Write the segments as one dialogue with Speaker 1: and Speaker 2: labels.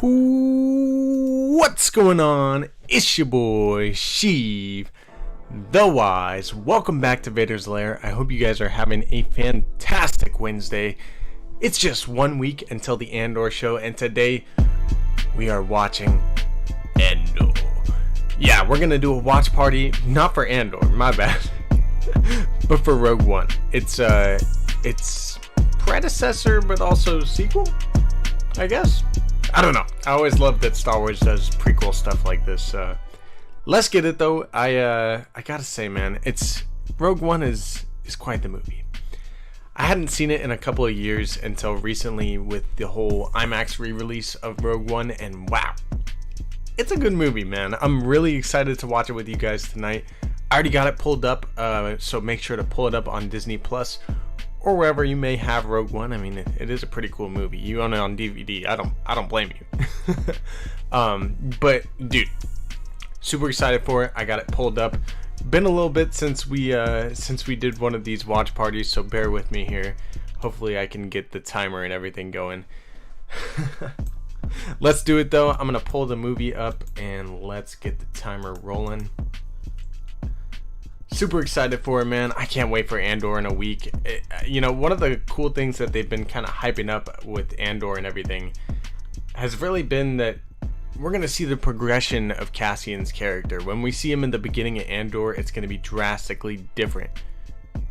Speaker 1: What's going on? It's your boy Sheev, the Wise. Welcome back to Vader's Lair. I hope you guys are having a fantastic Wednesday. It's just 1 week until the Andor show, and today we are watching Andor. Yeah, we're gonna do a watch party, not for Andor, my bad, but for Rogue One. It's predecessor, but also sequel, I guess. I don't know. I always love that Star Wars does prequel stuff like this. Let's get it though. I gotta say, man, Rogue One is quite the movie. I hadn't seen it in a couple of years until recently with the whole IMAX re-release of Rogue One, and wow, it's a good movie, man. I'm really excited to watch it with you guys tonight. I already got it pulled up, so make sure to pull it up on Disney Plus or wherever you may have Rogue One. I mean, it is a pretty cool movie. You own it on DVD. I don't blame you. But dude, super excited for it. I got it pulled up. Been a little bit since we did one of these watch parties, so bear with me here. Hopefully I can get the timer and everything going. Let's do it though. I'm gonna pull the movie up and let's get the timer rolling. Super excited for it, man. I can't wait for Andor in a week. One of the cool things that they've been kind of hyping up with Andor and everything has really been that we're going to see the progression of Cassian's character. When we see him in the beginning of Andor, it's going to be drastically different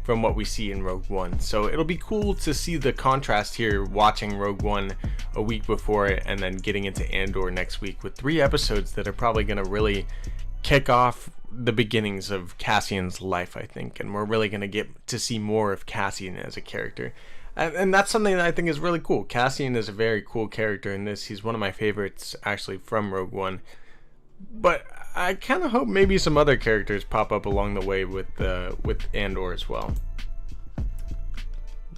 Speaker 1: from what we see in Rogue One. So it'll be cool to see the contrast here, watching Rogue One a week before it and then getting into Andor next week with 3 episodes that are probably going to really kick off the beginnings of Cassian's life, I think, and we're really going to get to see more of Cassian as a character, and that's something that I think is really cool. Cassian is a very cool character in this. He's one of my favorites actually from Rogue One, but I kind of hope maybe some other characters pop up along the way with Andor as well.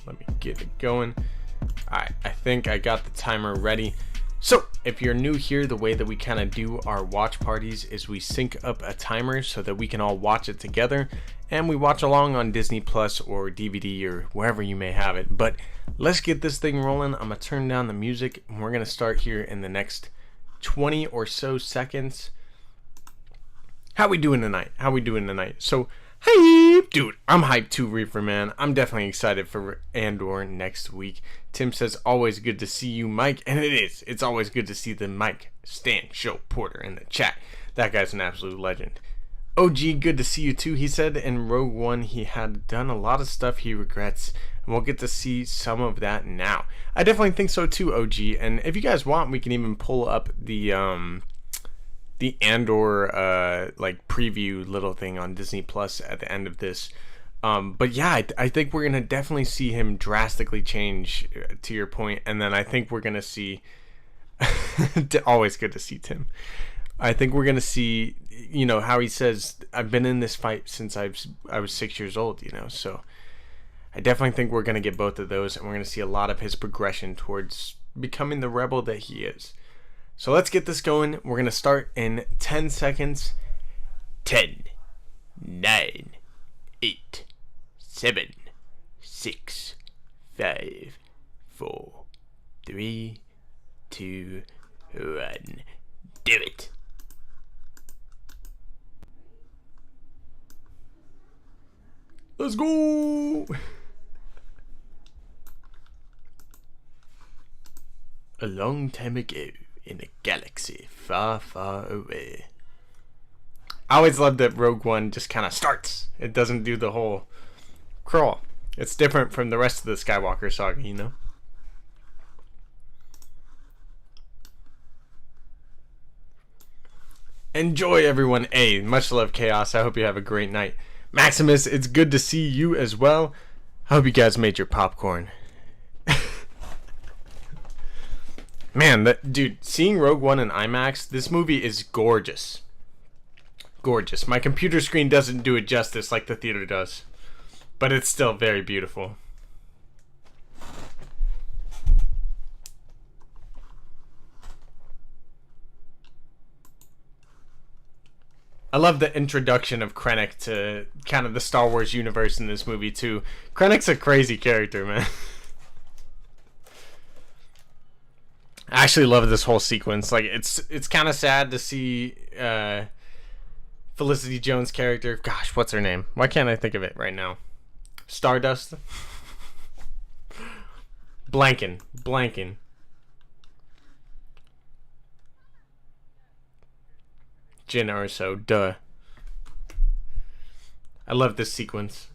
Speaker 1: Let me get it going. Alright, I think I got the timer ready. So, if you're new here, the way that we kind of do our watch parties is we sync up a timer so that we can all watch it together, and we watch along on Disney Plus or DVD or wherever you may have it. But let's get this thing rolling. I'm going to turn down the music, and we're going to start here in the next 20 or so seconds. How we doing tonight? So, hey, dude, I'm hyped too, Reefer, man. I'm definitely excited for Andor next week. Tim says, always good to see you, Mike. And it is. It's always good to see the Mike Stan Show Porter in the chat. That guy's an absolute legend. OG, good to see you too. He said in Rogue One he had done a lot of stuff he regrets, and we'll get to see some of that now. I definitely think so too, OG. And if you guys want, we can even pull up the Andor like preview little thing on Disney Plus at the end of this. But yeah, I think we're gonna definitely see him drastically change, to your point, and then I think we're gonna see always good to see Tim. I think we're gonna see, how he says, I've been in this fight since I was 6 years old, so I definitely think we're gonna get both of those, and we're gonna see a lot of his progression towards becoming the rebel that he is. So let's get this going. We're going to start in 10 seconds. 10, 9, 8, 7, 6, 5, 4, 3, 2, 1. Do it. Let's go. A long time ago, in a galaxy far, far away. I always love that Rogue One just kind of starts. It doesn't do the whole crawl. It's different from the rest of the Skywalker saga, Enjoy, everyone. Hey, much love, Chaos. I hope you have a great night. Maximus, it's good to see you as well. I hope you guys made your popcorn. Man, dude, seeing Rogue One in IMAX, this movie is gorgeous. Gorgeous. My computer screen doesn't do it justice like the theater does, but it's still very beautiful. I love the introduction of Krennic to kind of the Star Wars universe in this movie too. Krennic's a crazy character, man. I actually love this whole sequence. Like, it's kind of sad to see Felicity Jones' character. Gosh, what's her name? Why can't I think of it right now? Stardust. Blanking. Jyn Erso, duh. I love this sequence.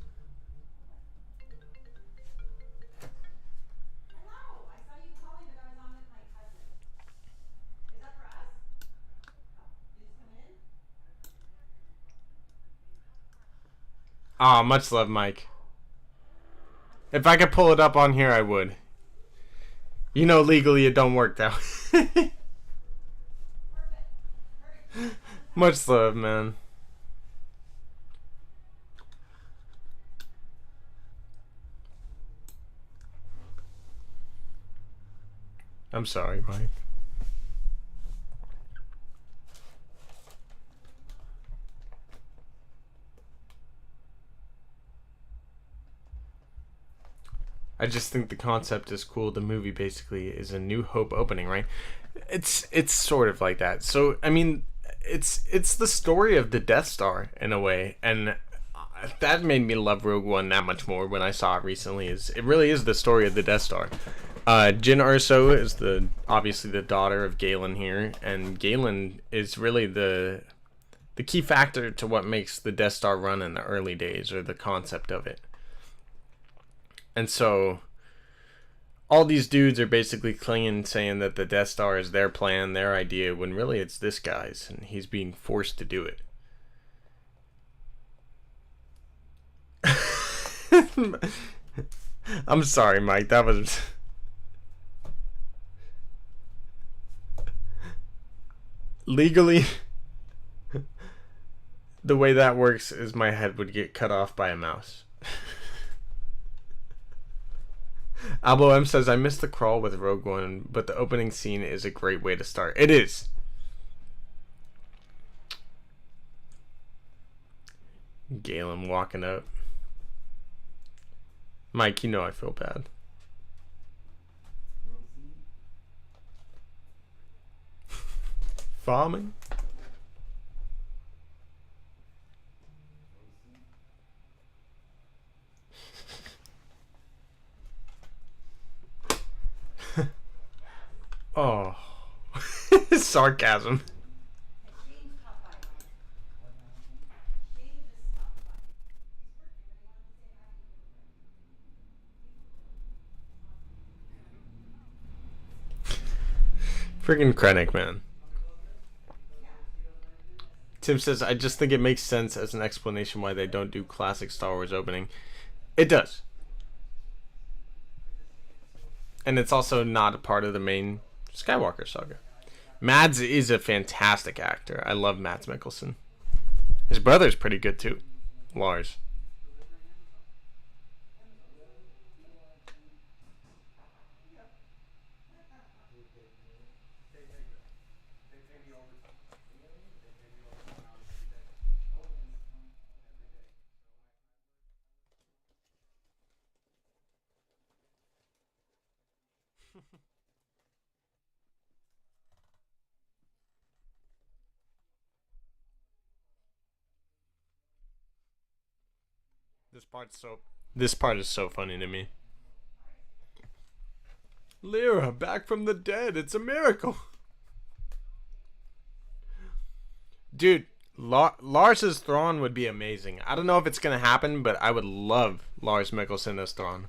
Speaker 1: Ah, much love, Mike. If I could pull it up on here, I would. You know, legally it don't work that way. Much love, man. I'm sorry, Mike. I just think the concept is cool. The movie basically is a New Hope opening, right? It's sort of like that. So I mean, it's the story of the Death Star in a way, and that made me love Rogue One that much more when I saw it recently. It really is the story of the Death Star. Jyn Erso is obviously the daughter of Galen here, and Galen is really the key factor to what makes the Death Star run in the early days, or the concept of it. And so all these dudes are basically clinging, saying that the Death Star is their plan, their idea, when really it's this guy's, and he's being forced to do it. I'm sorry, Mike. That was... Legally, the way that works is my head would get cut off by a mouse. Albo M says, I missed the crawl with Rogue One, but the opening scene is a great way to start. It is. Galen walking up. Mike, you know I feel bad. Farming? Oh. Sarcasm. Freaking Krennic, man. Tim says, I just think it makes sense as an explanation why they don't do classic Star Wars opening. It does. And it's also not a part of the main Skywalker saga. Mads is a fantastic actor. I love Mads Mikkelsen. His brother's pretty good too. Lars. This part is so funny to me. Lyra, back from the dead. It's a miracle. Dude, Lars's Thrawn would be amazing. I don't know if it's going to happen, but I would love Lars Mikkelsen as Thrawn.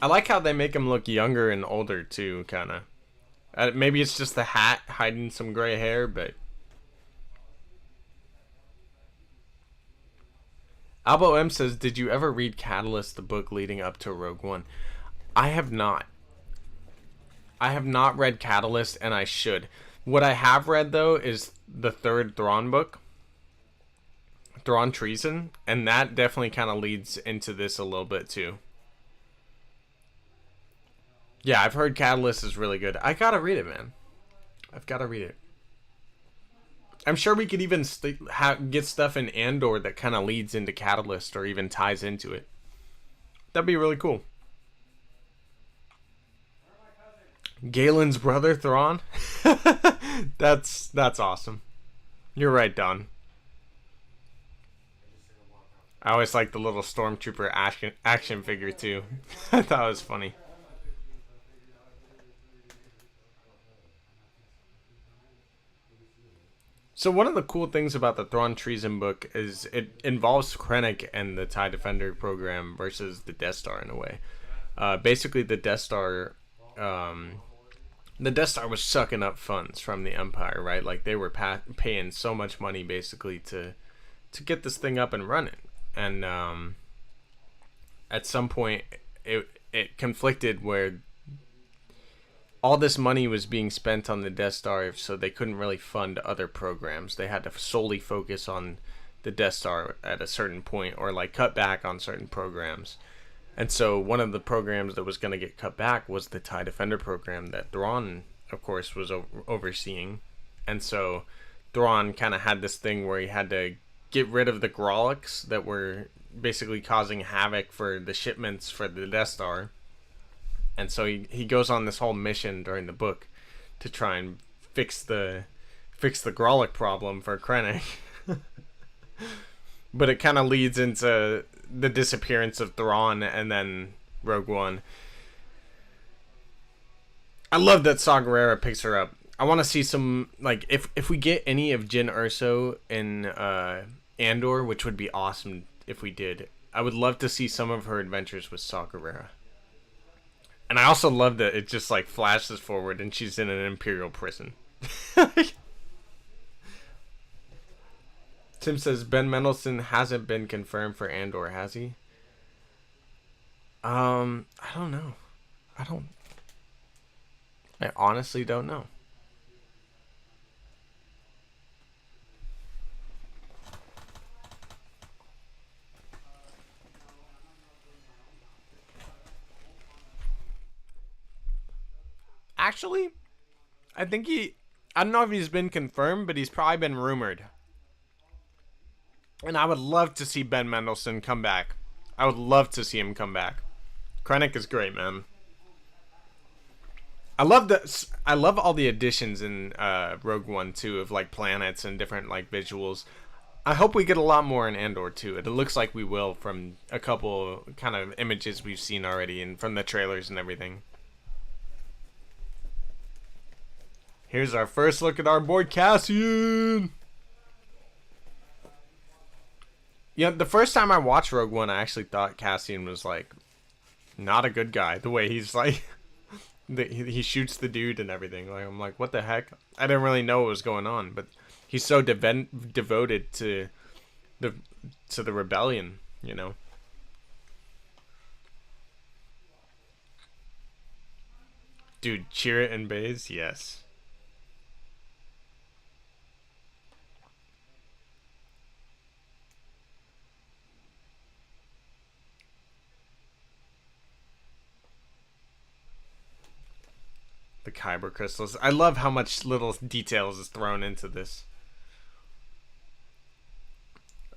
Speaker 1: I like how they make him look younger and older too, kind of. Maybe it's just the hat hiding some gray hair, but... Albo M says, did you ever read Catalyst, the book leading up to Rogue One? I have not. I have not read Catalyst, and I should. What I have read, though, is the third Thrawn book. Thrawn Treason, and that definitely kind of leads into this a little bit, too. Yeah, I've heard Catalyst is really good. I gotta read it, man. I've gotta read it. I'm sure we could even get stuff in Andor that kind of leads into Catalyst or even ties into it. That'd be really cool. Galen's brother, Thrawn? That's awesome. You're right, Don. I always like the little Stormtrooper action figure, too. I thought it was funny. So one of the cool things about the Thrawn Treason book is it involves Krennic and the TIE Defender program versus the Death Star in a way. Basically, the Death Star was sucking up funds from the Empire, right? Like they were paying so much money basically to get this thing up and running, and at some point it conflicted where all this money was being spent on the Death Star, so they couldn't really fund other programs. They had to solely focus on the Death Star at a certain point, or like cut back on certain programs. And so one of the programs that was going to get cut back was the TIE Defender program that Thrawn, of course, was overseeing. And so Thrawn kind of had this thing where he had to get rid of the Grolix that were basically causing havoc for the shipments for the Death Star. And so he goes on this whole mission during the book to try and fix the Grolic problem for Krennic. But it kind of leads into the disappearance of Thrawn and then Rogue One. I love that Saw Gerrera picks her up. I want to see some, like, if we get any of Jyn Erso in Andor, which would be awesome if we did. I would love to see some of her adventures with Saw Gerrera. And I also love that it just like flashes forward and she's in an Imperial prison. Tim says Ben Mendelsohn hasn't been confirmed for Andor, has he? I don't know. I honestly don't know. Actually, I don't know if he's been confirmed, but he's probably been rumored. And I would love to see Ben Mendelsohn come back. I would love to see him come back. Krennic is great, man. I love all the additions in Rogue One too, of like planets and different like visuals. I hope we get a lot more in Andor too. It looks like we will from a couple kind of images we've seen already and from the trailers and everything. Here's our first look at our boy Cassian. Yeah, the first time I watched Rogue One, I actually thought Cassian was like not a good guy. The way he's like, he shoots the dude and everything. Like I'm like, what the heck? I didn't really know what was going on, but he's so devoted to the rebellion, you know. Dude, Chirrut and Baze, yes. The Kyber crystals. I love how much little details is thrown into this.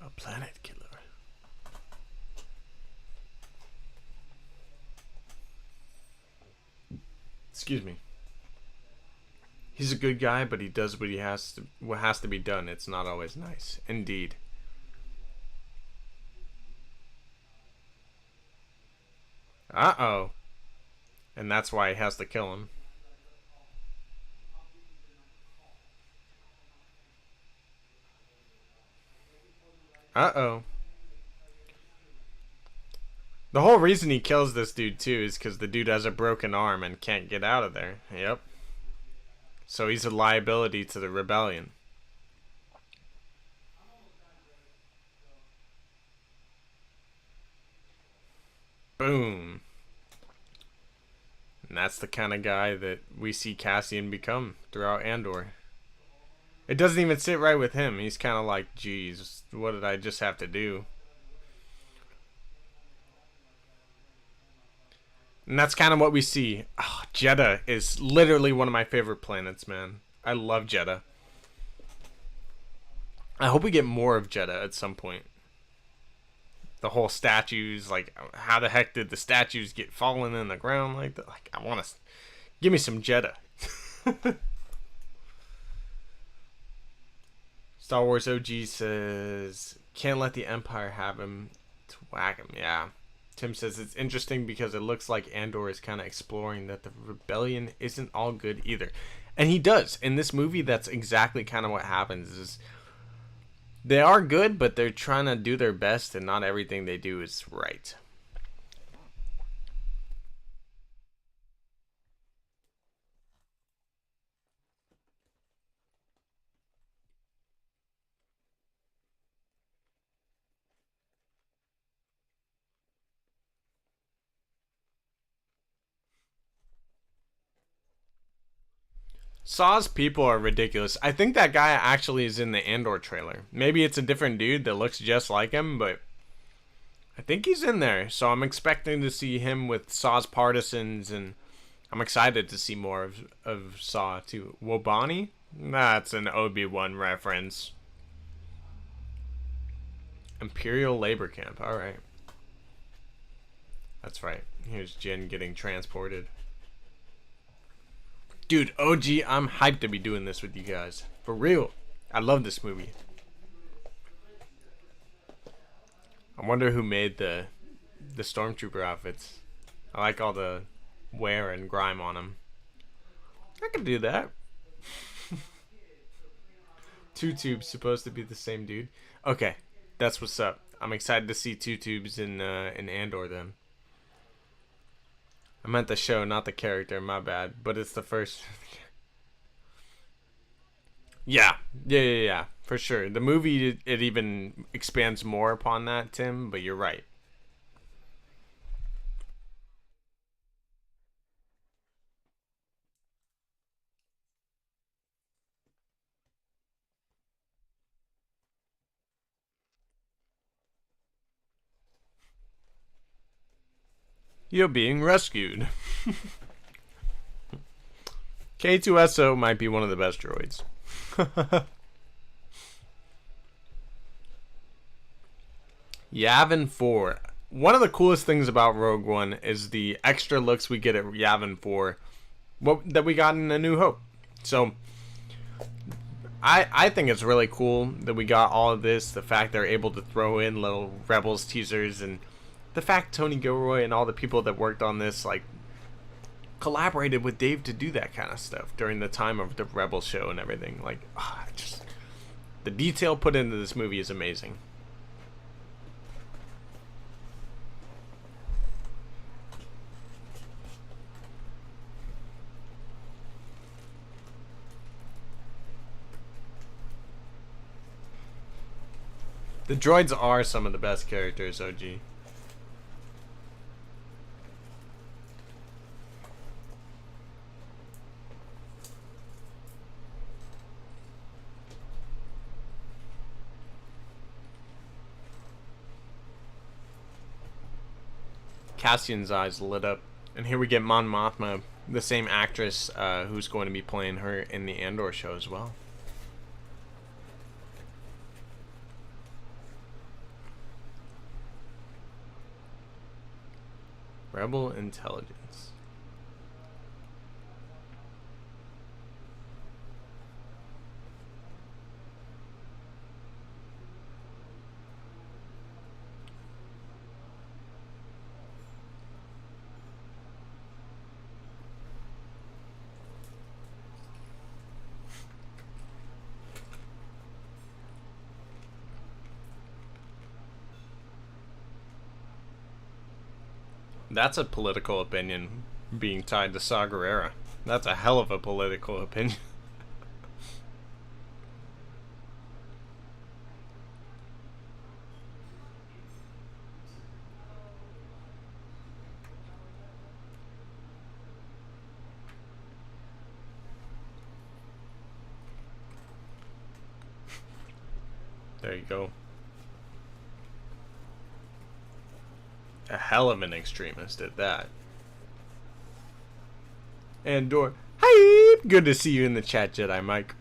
Speaker 1: A planet killer. Excuse me. He's a good guy, but he does what has to be done. It's not always nice. Indeed. Uh-oh. And that's why he has to kill him. Uh-oh. The whole reason he kills this dude, too, is because the dude has a broken arm and can't get out of there. Yep. So he's a liability to the rebellion. Boom. And that's the kind of guy that we see Cassian become throughout Andor. It doesn't even sit right with him. He's kind of like, geez, what did I just have to do? And that's kind of what we see. Oh, Jeddah is literally one of my favorite planets, man. I love Jeddah. I hope we get more of Jeddah at some point. The whole statues, like, how the heck did the statues get fallen in the ground like that? Like, I want to give me some Jeddah. Star Wars OG says, can't let the Empire have him to whack him. Yeah. Tim says it's interesting because it looks like Andor is kind of exploring that the rebellion isn't all good either. And he does. In this movie, that's exactly kind of what happens. Is they are good, but they're trying to do their best, and not everything they do is right. Saw's people are ridiculous. I think that guy actually is in the Andor trailer. Maybe it's a different dude that looks just like him, but I think he's in there. So I'm expecting to see him with Saw's partisans, and I'm excited to see more of Saw too. Wobani? That's an Obi-Wan reference. Imperial labor camp. Alright. That's right. Here's Jin getting transported. Dude, OG, I'm hyped to be doing this with you guys. For real. I love this movie. I wonder who made the stormtrooper outfits. I like all the wear and grime on them. I could do that. Two Tubes supposed to be the same dude. Okay, that's what's up. I'm excited to see Two Tubes in Andor then. I meant the show, not the character. My bad. But it's the first. Yeah, for sure. The movie, it even expands more upon that, Tim. But you're right. You're being rescued. K2SO might be one of the best droids. Yavin 4. One of the coolest things about Rogue One is the extra looks we get at Yavin 4 that we got in A New Hope. So I think it's really cool that we got all of this. The fact they're able to throw in little Rebels teasers, and the fact Tony Gilroy and all the people that worked on this like collaborated with Dave to do that kind of stuff during the time of the Rebel show and everything. Like, just the detail put into this movie is amazing. The droids are some of the best characters, OG. Cassian's eyes lit up. And here we get Mon Mothma, the same actress who's going to be playing her in the Andor show as well. Rebel intelligence. That's a political opinion being tied to Saw Gerrera. That's a hell of a political opinion. There you go. A hell of an extremist at that. Andor. Hi! Good to see you in the chat, Jedi Mike.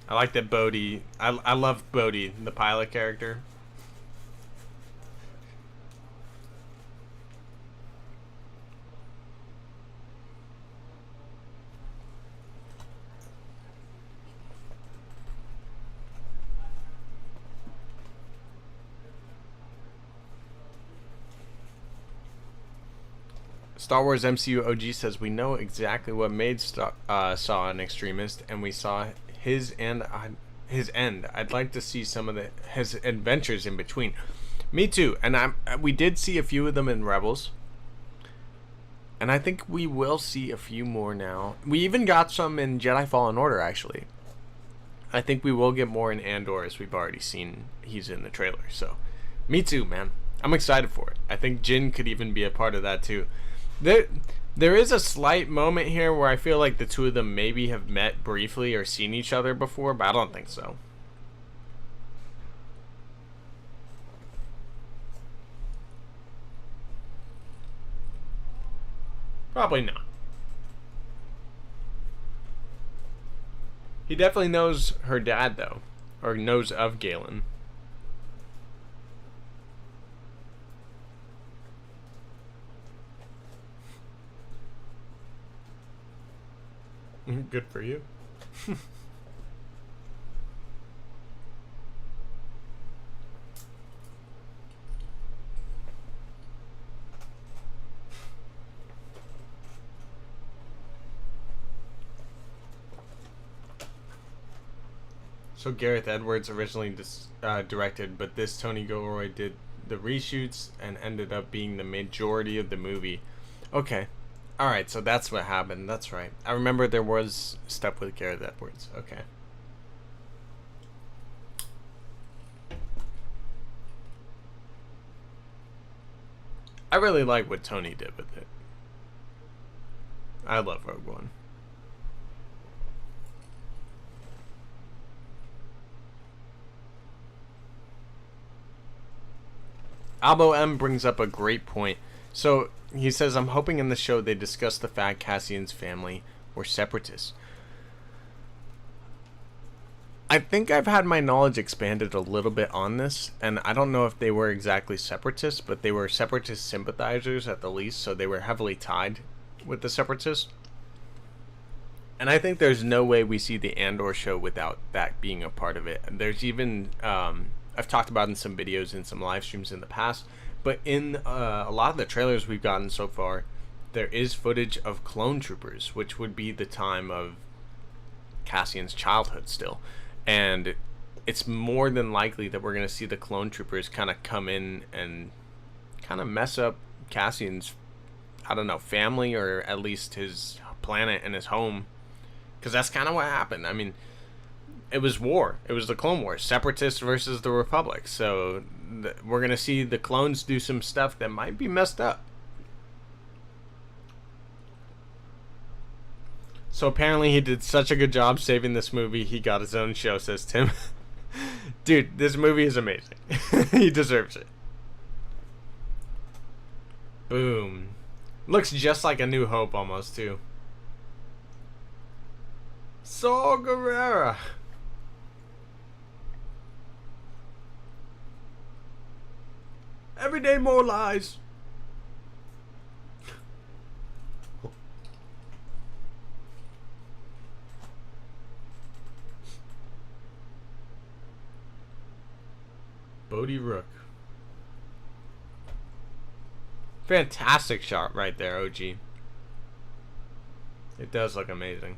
Speaker 1: I like that Bodhi. I love Bodhi, the pilot character. Star Wars MCU OG says we know exactly what made Saw an extremist, and we saw his and his end. I'd like to see some of his adventures in between. Me too, and we did see a few of them in Rebels, and I think we will see a few more now. We even got some in Jedi Fallen Order, actually. I think we will get more in Andor, as we've already seen he's in the trailer. So, me too, man. I'm excited for it. I think Jin could even be a part of that too. There is a slight moment here where I feel like the two of them maybe have met briefly or seen each other before, but I don't think so. Probably not. He definitely knows her dad, though, or knows of Galen. Good for you. So Gareth Edwards originally directed, but this Tony Gilroy did the reshoots and ended up being the majority of the movie. Okay. Alright, so that's what happened. That's right. I remember there was stuff with Gareth Edwards. Okay. I really like what Tony did with it. I love Rogue One. Albo M brings up a great point. So he says, I'm hoping in the show they discuss the fact Cassian's family were separatists. I think I've had my knowledge expanded a little bit on this, and I don't know if they were exactly separatists, but they were separatist sympathizers at the least, so they were heavily tied with the separatists. And I think there's no way we see the Andor show without that being a part of it. There's even, I've talked about in some videos and some live streams in the past, but in a lot of the trailers we've gotten so far, there is footage of clone troopers, which would be the time of Cassian's childhood still. And it's more than likely that we're going to see the clone troopers kind of come in and kind of mess up Cassian's, I don't know, family, or at least his planet and his home. Because that's kind of what happened. I mean, it was war. It was the Clone Wars. Separatists versus the Republic. So we're going to see the clones do some stuff that might be messed up. So apparently he did such a good job saving this movie, he got his own show, says Tim. Dude, this movie is amazing. He deserves it. Boom. Looks just like A New Hope almost, too. Saw Gerrera. Every day more lies. Bodhi Rook. Fantastic shot right there, OG. It does look amazing.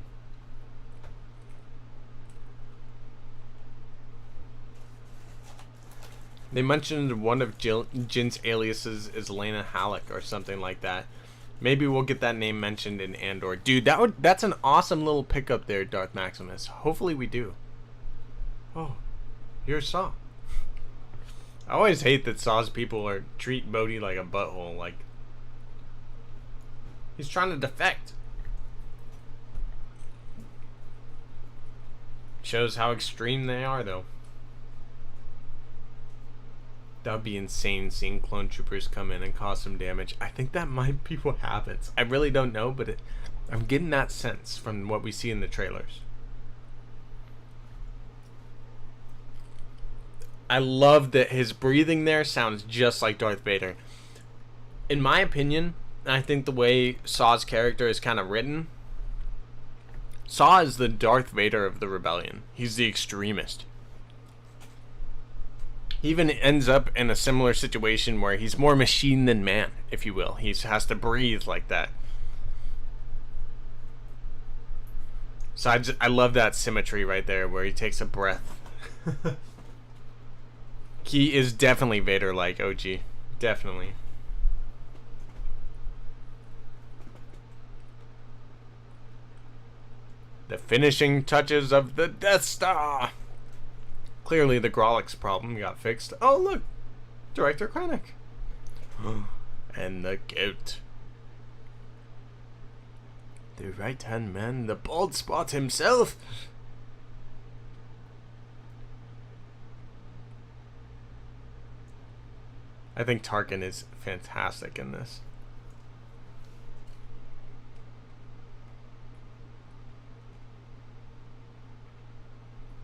Speaker 1: They mentioned one of Jin's aliases is Lena Halleck or something like that. Maybe we'll get that name mentioned in Andor. Dude, that's an awesome little pickup there, Darth Maximus. Hopefully we do. Oh, here's Saw. I always hate that Saw's people treat Bodhi like a butthole. Like, he's trying to defect. Shows how extreme they are, though. That would be insane, seeing clone troopers come in and cause some damage. I think that might be what happens. I really don't know, but I'm getting that sense from what we see in the trailers. I love that his breathing there sounds just like Darth Vader. In my opinion, I think the way Saw's character is kind of written, Saw is the Darth Vader of the rebellion. He's the extremist. He even ends up in a similar situation where he's more machine than man, if you will. He has to breathe like that. So I love that symmetry right there where he takes a breath. He is definitely Vader-like, OG. Definitely. The finishing touches of the Death Star. Clearly the Grolix problem got fixed. Oh, look. Director Krennic. And the goat. The right-hand man, the bald spot himself. I think Tarkin is fantastic in this.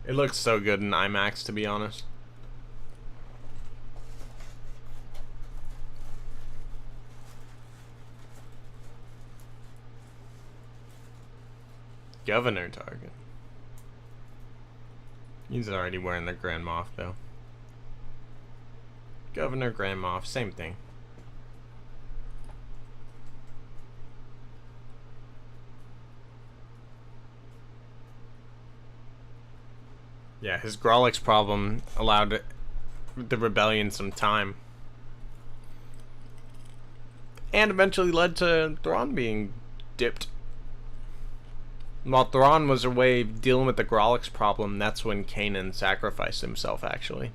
Speaker 1: It looks so good in IMAX, to be honest. Governor Tarkin. He's already wearing the Grand Moff, though. Governor, Grand Moff, same thing. Yeah, his Grolix problem allowed the rebellion some time. And eventually led to Thrawn being dipped. While Thrawn was away dealing with the Grolix problem, that's when Kanan sacrificed himself, actually.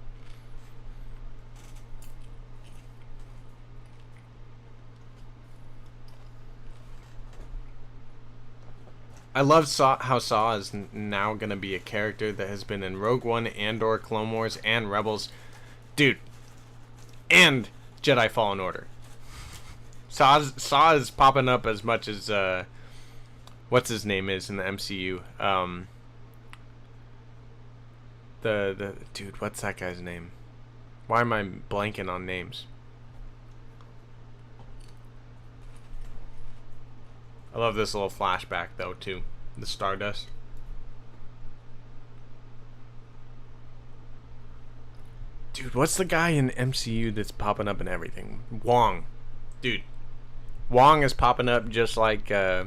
Speaker 1: I love how Saw is now going to be a character that has been in Rogue One, Andor, Clone Wars, and Rebels. Dude. And Jedi Fallen Order. Saw is popping up as much as, what's his name is in the MCU. Dude, what's that guy's name? Why am I blanking on names? I love this little flashback, though, too. The Stardust. Dude, what's the guy in MCU that's popping up in everything? Wong. Dude. Wong is popping up just like, I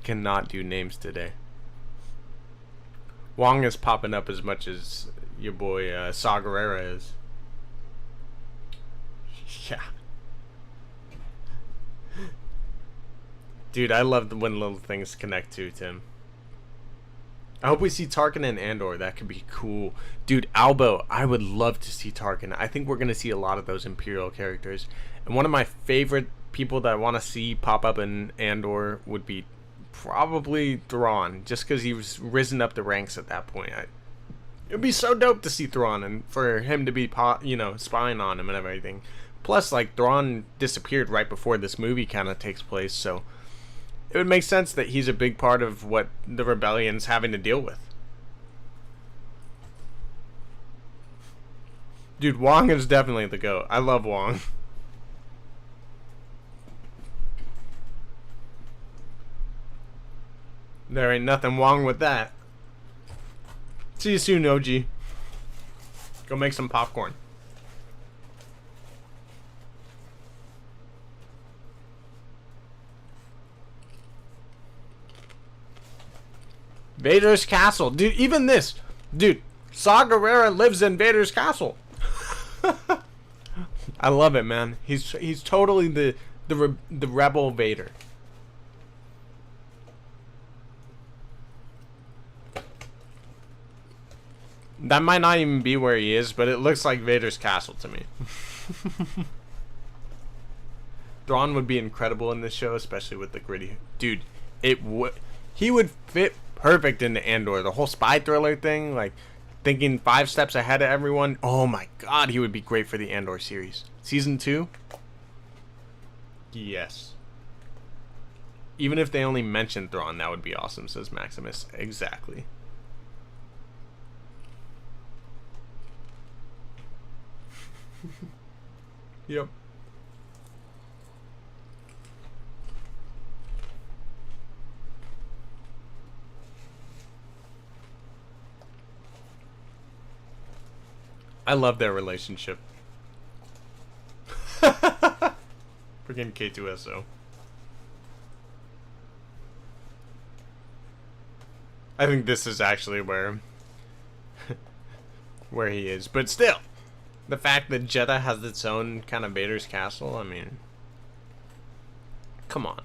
Speaker 1: cannot do names today. Wong is popping up as much as your boy, Saw Gerrera is. Yeah. Dude, I love when little things connect to Tim. I hope we see Tarkin and Andor. That could be cool. Dude, Albo, I would love to see Tarkin. I think we're going to see a lot of those Imperial characters. And one of my favorite people that I want to see pop up in Andor would be probably Thrawn. Just because he was risen up the ranks at that point. It would be so dope to see Thrawn and for him to be, spying on him and everything. Plus, like, Thrawn disappeared right before this movie kind of takes place, so it would make sense that he's a big part of what the rebellion's having to deal with. Dude, Wong is definitely the GOAT. I love Wong. There ain't nothing wrong with that. See you soon, OG. Go make some popcorn. Vader's castle. Dude, even this. Dude, Saw Gerrera lives in Vader's castle. I love it, man. He's totally the rebel Vader. That might not even be where he is, but it looks like Vader's castle to me. Thrawn would be incredible in this show, especially with the gritty. Dude, he would fit perfect into Andor. The whole spy thriller thing, like thinking 5 steps ahead of everyone. Oh my god, he would be great for the Andor series. Season 2? Yes. Even if they only mention Thrawn, that would be awesome, says Maximus. Exactly. Yep. I love their relationship. Freaking K2SO. I think this is actually where he is. But still, the fact that Jeddah has its own kind of Vader's castle, I mean, come on.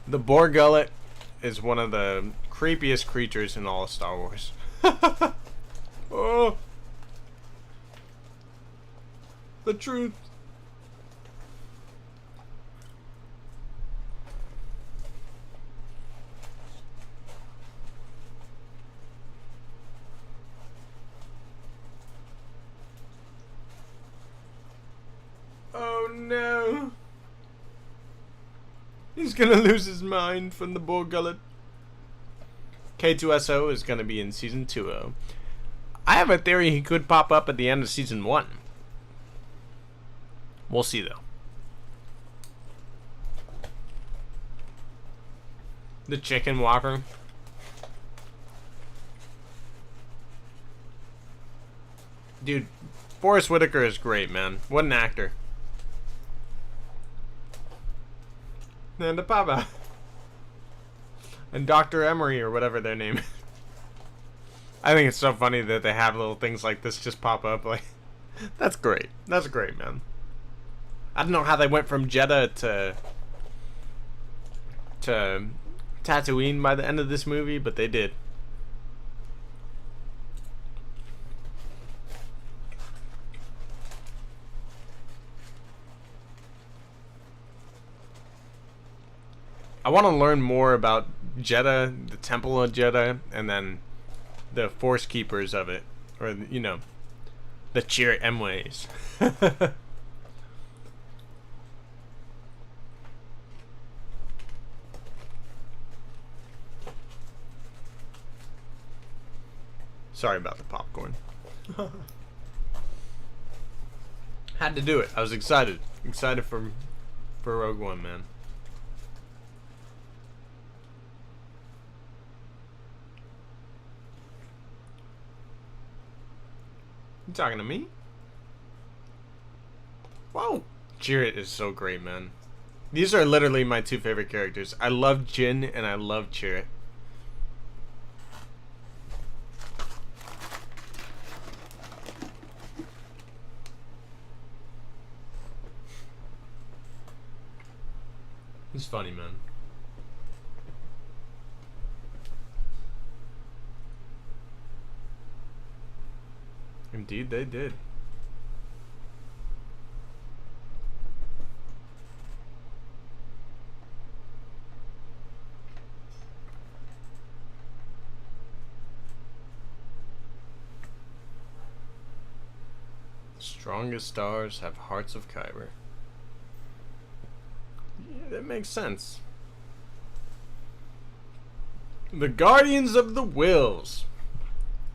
Speaker 1: The Boar Gullet is one of the creepiest creatures in all of Star Wars. Oh, the truth. Oh no. He's gonna lose his mind from the Boar Gullet. K2SO is gonna be in Season 2. I have a theory he could pop up at the end of Season 1. We'll see though. The chicken walker. Dude, Forrest Whitaker is great, man. What an actor. And the Papa. And Dr. Emery, or whatever their name is. I think it's so funny that they have little things like this just pop up. Like, that's great. That's great, man. I don't know how they went from Jeddah to Tatooine by the end of this movie, but they did. I want to learn more about Jeddah, the Temple of Jeddah, and then the Force Keepers of it. Or, you know, the Chirrut Emways. Sorry about the popcorn. Had to do it. I was excited. Excited for Rogue One, man. You talking to me? Whoa! Chirrut is so great, man. These are literally my two favorite characters. I love Jin and I love Chirrut. He's funny, man. Indeed, they did. Strongest stars have hearts of Kyber. Yeah, that makes sense. The Guardians of the Wills.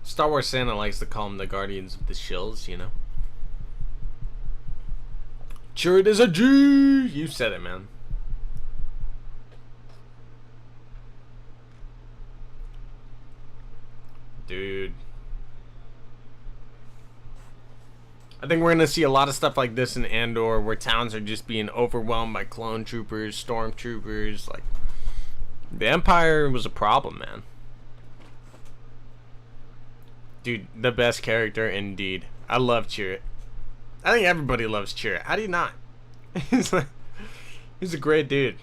Speaker 1: Star Wars Santa likes to call them the Guardians of the Shills, you know. Chirrut is a G! You said it, man. Dude. I think we're going to see a lot of stuff like this in Andor, where towns are just being overwhelmed by clone troopers, stormtroopers. Like, the Empire was a problem, man. Dude, the best character indeed. I love Chirrut. I think everybody loves Chirrut. How do you not? He's a great dude.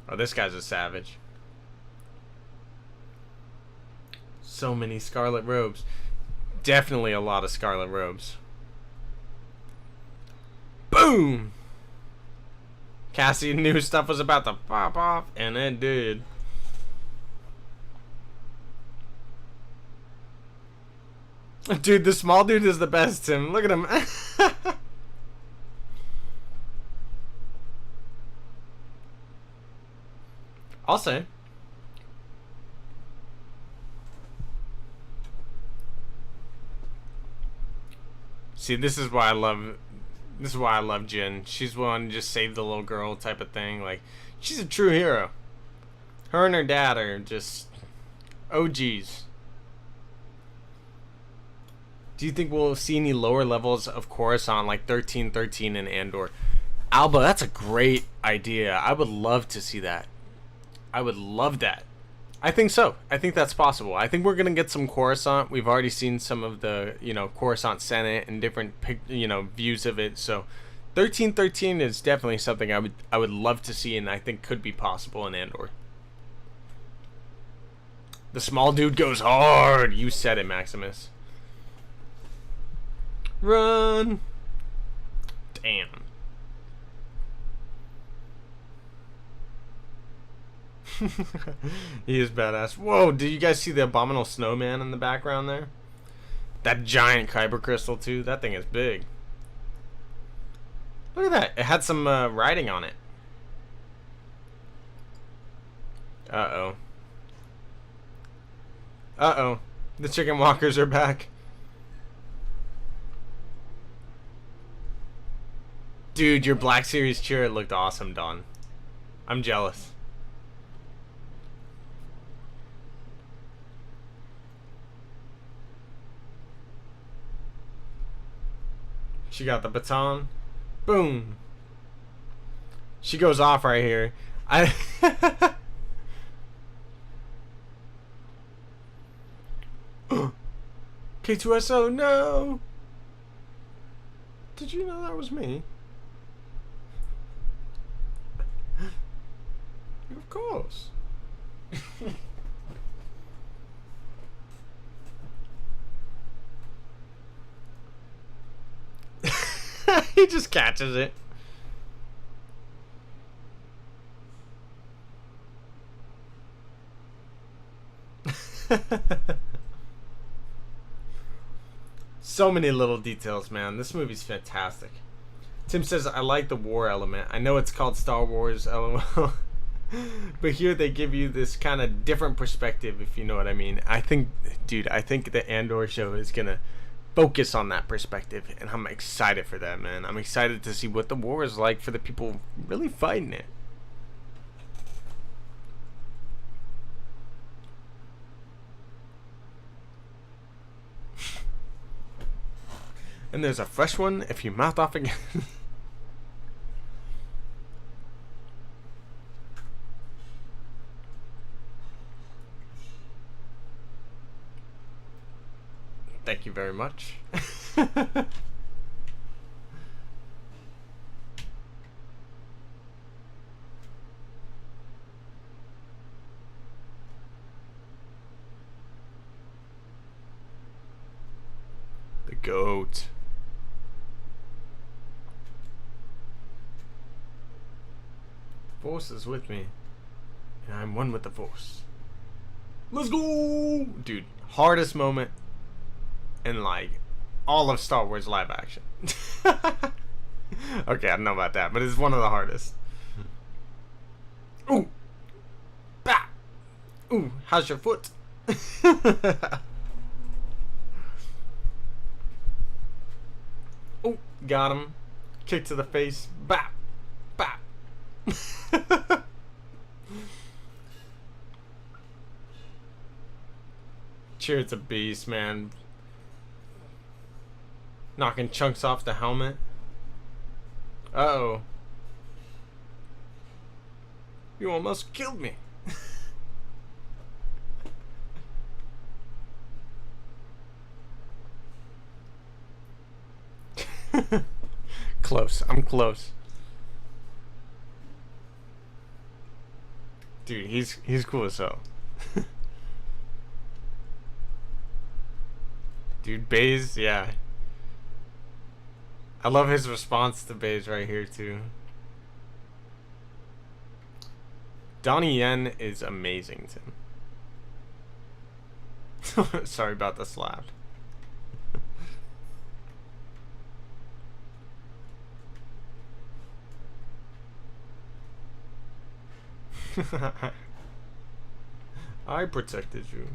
Speaker 1: Oh, this guy's a savage. So many scarlet robes. Definitely a lot of scarlet robes. Boom! Cassian knew stuff was about to pop off, and it did. Dude, the small dude is the best, Tim. Look at him. I'll say. See, this is why I love. This is why I love Jin. She's one to just save the little girl type of thing. Like, she's a true hero. Her and her dad are just OGs. Do you think we'll see any lower levels of Coruscant, like 1313 in Andor? Alba, that's a great idea. I would love to see that. I would love that. I think so. I think that's possible. I think we're gonna get some Coruscant. We've already seen some of the, Coruscant Senate and different, views of it. So, 1313 is definitely something I would love to see, and I think could be possible in Andor. The small dude goes hard. You said it, Maximus. Run. Damn. He is badass. Whoa, did you guys see the abominable snowman in the background there? That giant kyber crystal too. That thing is big. Look at that. It had some writing on it. Uh-oh. Uh-oh. The chicken walkers are back. Dude, your Black Series cheer looked awesome, Don. I'm jealous. She got the baton. Boom. She goes off right here. K2SO, no! Did you know that was me? Of course. He just catches it. So many little details, man. This movie's fantastic. Tim says, I like the war element. I know it's called Star Wars, LOL. But here they give you this kind of different perspective, if you know what I mean. I think the Andor show is going to focus on that perspective, and I'm excited for that, man. I'm excited to see what the war is like for the people really fighting it. And there's a fresh one if you mouth off again. Thank you very much. The goat. Force is with me, and I'm one with the Force. Let's go, dude. Hardest moment in like all of Star Wars live action. Okay, I don't know about that, but it's one of the hardest. Ooh, bah. Ooh, how's your foot? Ooh, got him. Kick to the face. Bah, bah. Cheer's a beast, man. Knocking chunks off the helmet. Uh-oh. You almost killed me. Close. I'm close. Dude, he's cool as hell. Dude, Baze, yeah. I love his response to Baze right here too. Donnie Yen is amazing, Tim. Sorry about the slap. I protected you.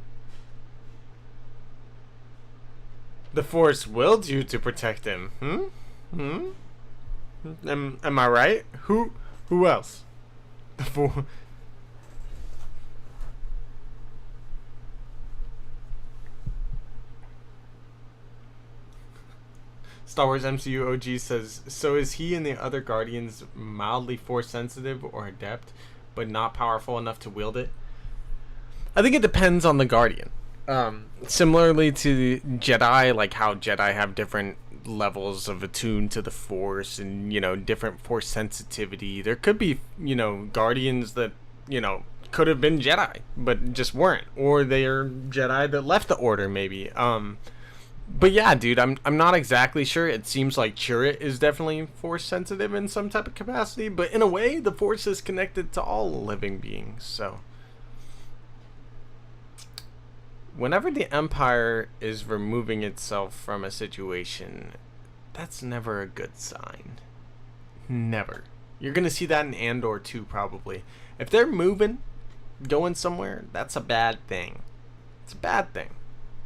Speaker 1: The Force willed you to protect him. Am I right? Who else? The Force. Star Wars MCU OG says, so is he and the other Guardians mildly Force sensitive or adept, but not powerful enough to wield it? I think it depends on the Guardian. Similarly to the Jedi, like how Jedi have different levels of attuned to the Force and, different Force sensitivity. There could be, Guardians that, could have been Jedi, but just weren't. Or they are Jedi that left the Order, maybe. But yeah, dude, I'm not exactly sure. It seems like Chirrut is definitely Force sensitive in some type of capacity, but in a way, the Force is connected to all living beings. So, whenever the Empire is removing itself from a situation, that's never a good sign. Never. You're gonna see that in Andor too, probably. If they're moving, going somewhere, that's a bad thing. It's a bad thing,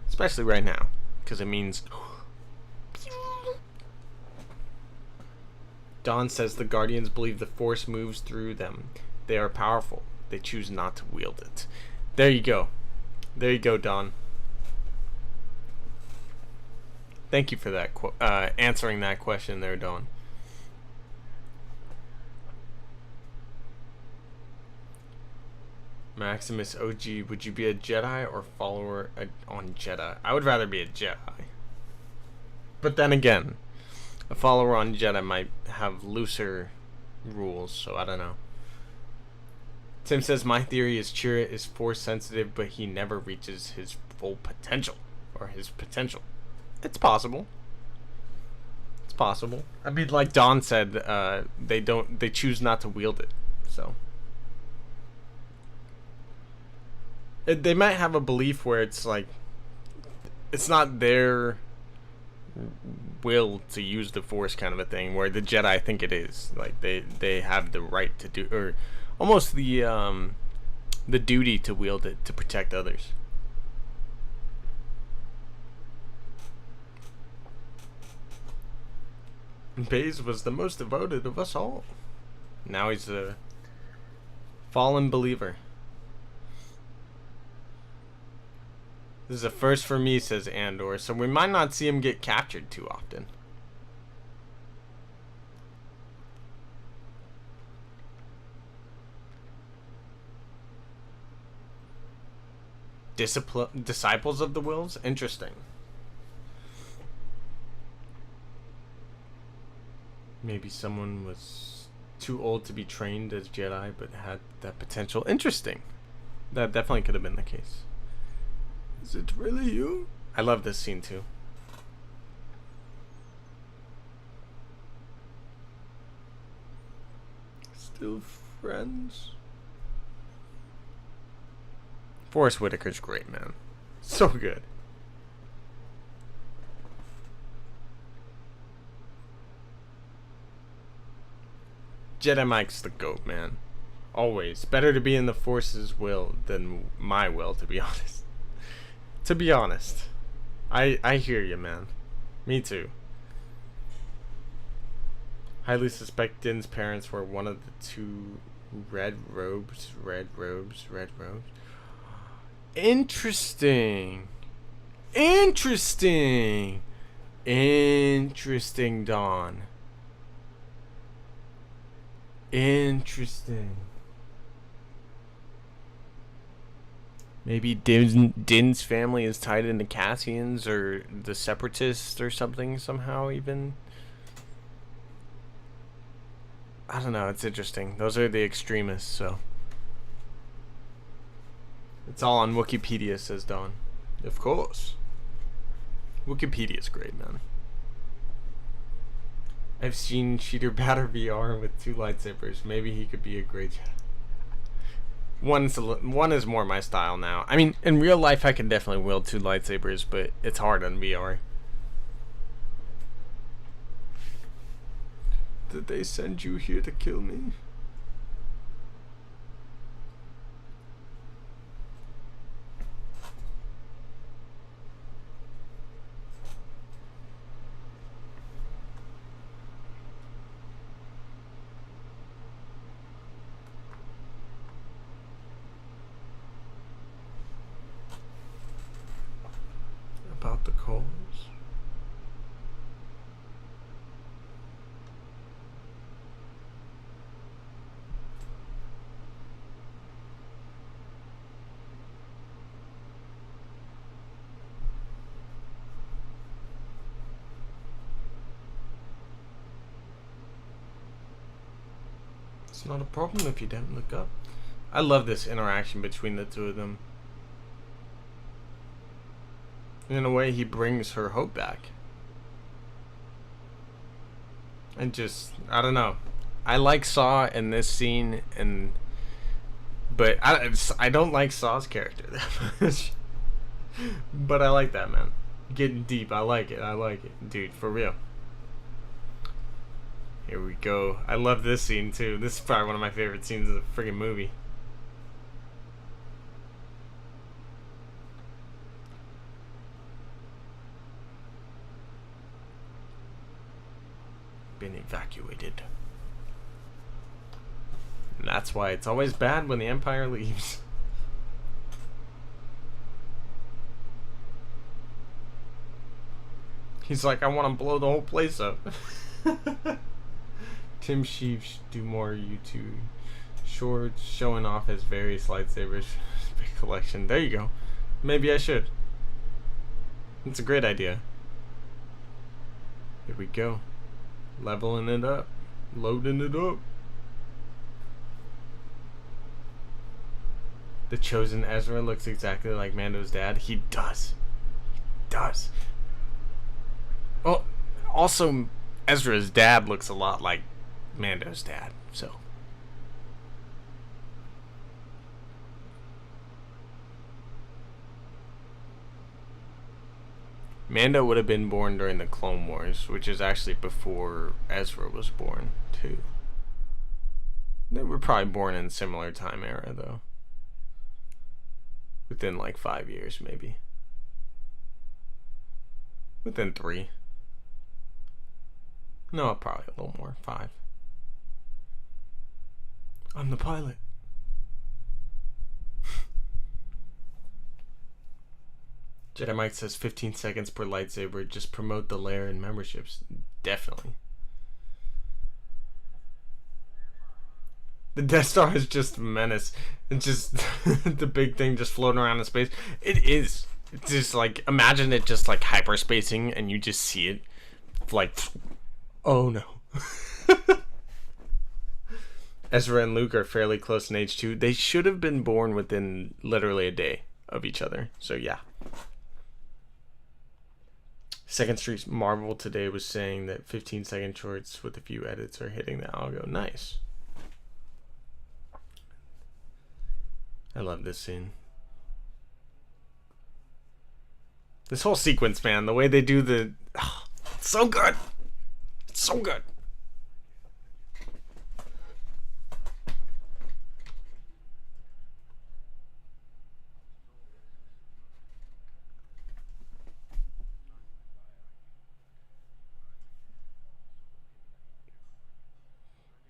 Speaker 1: especially right now. Because it means... Dawn says the Guardians believe the Force moves through them. They are powerful. They choose not to wield it. There you go. There you go, Dawn. Thank you for that answering that question there, Dawn. Maximus OG, would you be a Jedi or follower on Jedi? I would rather be a Jedi. But then again, a follower on Jedi might have looser rules, so I don't know. Tim says, my theory is Chirrut is Force sensitive, but he never reaches his full potential. Or his potential. It's possible. It's possible. I mean, like Dawn said, they choose not to wield it, so... They might have a belief where it's like it's not their will to use the Force kind of a thing, where the Jedi think it is. Like they have the right to do, or almost the duty to wield it to protect others. Baze was the most devoted of us all. Now he's a fallen believer. This is a first for me, says Andor, so we might not see him get captured too often. Disciples of the Wills? Interesting. Maybe someone was too old to be trained as Jedi, but had that potential. Interesting. That definitely could have been the case. Is it really you? I love this scene too. Still friends? Forrest Whitaker's great, man. So good. Jedi Mike's the GOAT, man. Always. Better to be in the Force's will than my will, to be honest. To be honest, I hear you, man. Me too. Highly suspect Din's parents were one of the two red robes. Interesting. Interesting, Dawn. Interesting. Maybe Din's family is tied into Cassian's or the Separatists or something somehow even. I don't know, it's interesting. Those are the extremists, so. It's all on Wikipedia, says Dawn. Of course. Wikipedia's great, man. I've seen Cheater Batter VR with 2 lightsabers. Maybe he could be a great Jedi. One is more my style now. I mean, in real life I can definitely wield 2 lightsabers, but it's hard on VR. Did they send you here to kill me? It's not a problem if you don't look up. I love this interaction between the two of them. In a way, he brings her hope back. And just, I don't know. I like Saw in this scene, but I don't like Saw's character that much. But I like that, man. Getting deep, I like it. Dude, for real. Here we go. I love this scene too. This is probably one of my favorite scenes of the friggin' movie. Been evacuated. And that's why it's always bad when the Empire leaves. He's like, I want to blow the whole place up. Tim Sheev should do more YouTube shorts showing off his various lightsabers collection. There you go. Maybe I should. It's a great idea. Here we go. Leveling it up. Loading it up. The chosen Ezra looks exactly like Mando's dad. He does. He does. Well, also, Ezra's dad looks a lot like Mando's dad, so. Mando would have been born during the Clone Wars, which is actually before Ezra was born, too. They were probably born in a similar time era, though. Within like 5 years, maybe. Within 3. No, probably a little more. 5. I'm the pilot. Jedi Mike says 15 seconds per lightsaber. Just promote the lair and memberships. Definitely. The Death Star is just a menace. It's just the big thing just floating around in space. It is. It's just like, imagine it just like hyperspacing and you just see it. Like, oh no. Ezra and Luke are fairly close in age too. They should have been born within literally a day of each other. So yeah. Second Street Marvel today was saying that 15-second shorts with a few edits are hitting the algo. Nice. I love this scene. This whole sequence, man, the way they do the... Oh, it's so good. It's so good.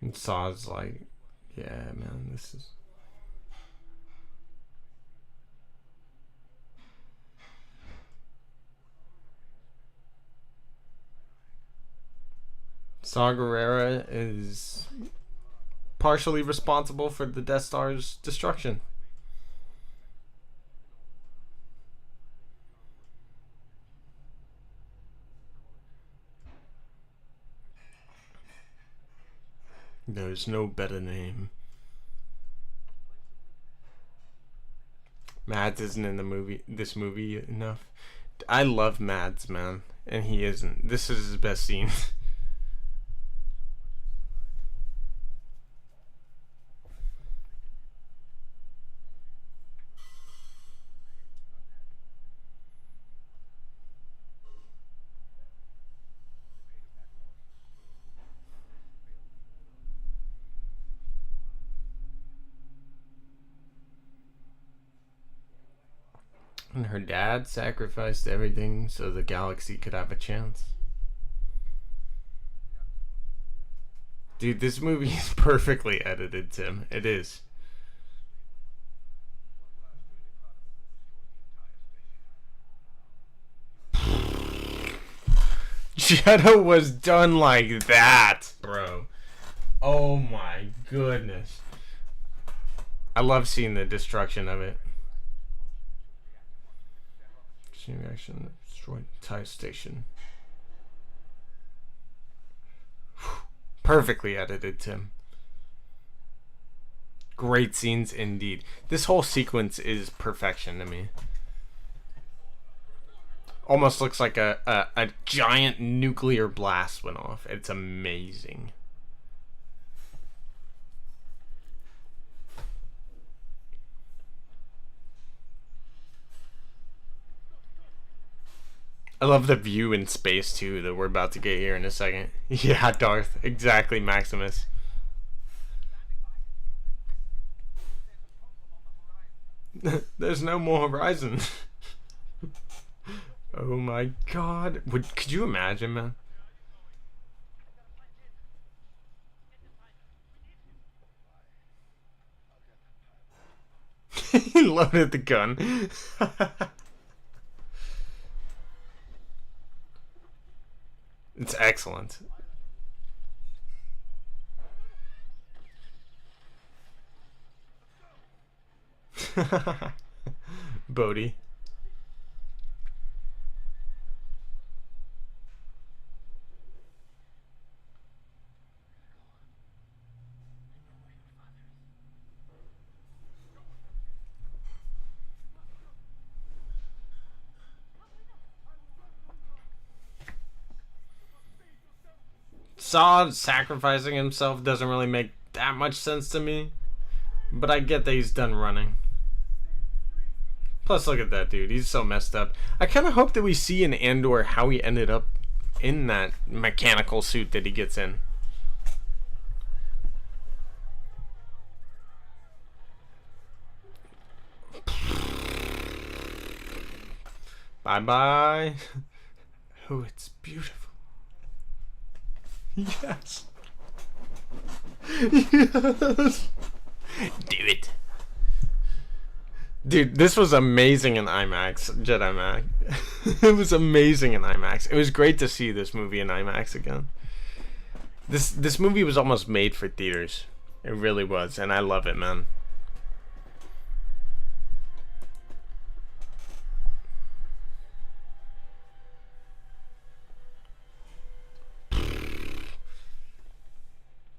Speaker 1: And Saw's like, yeah, man, this is... Saw Gerrera is partially responsible for the Death Star's destruction. There's no better name. Mads isn't in the movie, this movie enough. I love Mads, man, and he isn't. This is his best scene. And her dad sacrificed everything so the galaxy could have a chance. Dude, this movie is perfectly edited, Tim. It is. Jeddah was done like that, bro. Oh my goodness. I love seeing the destruction of it. Reaction destroyed TIE station. Perfectly edited, Tim. Great scenes indeed. This whole sequence is perfection to me. Almost looks like a giant nuclear blast went off. It's amazing. I love the view in space too that we're about to get here in a second. Yeah, Darth. Exactly, Maximus. There's no more horizon. Oh my god. Could you imagine, man? He loaded the gun. It's excellent. Bodhi. Saw sacrificing himself doesn't really make that much sense to me, but I get that he's done running. Plus, look at that dude. He's so messed up. I kind of hope that we see in Andor how he ended up in that mechanical suit that he gets in. Bye-bye. Oh, it's beautiful. Yes. Yes. Do it. Dude, this was amazing in IMAX, Jedi Mag. It was amazing in IMAX. It was great to see this movie in IMAX again. This movie was almost made for theaters. It really was, and I love it, man.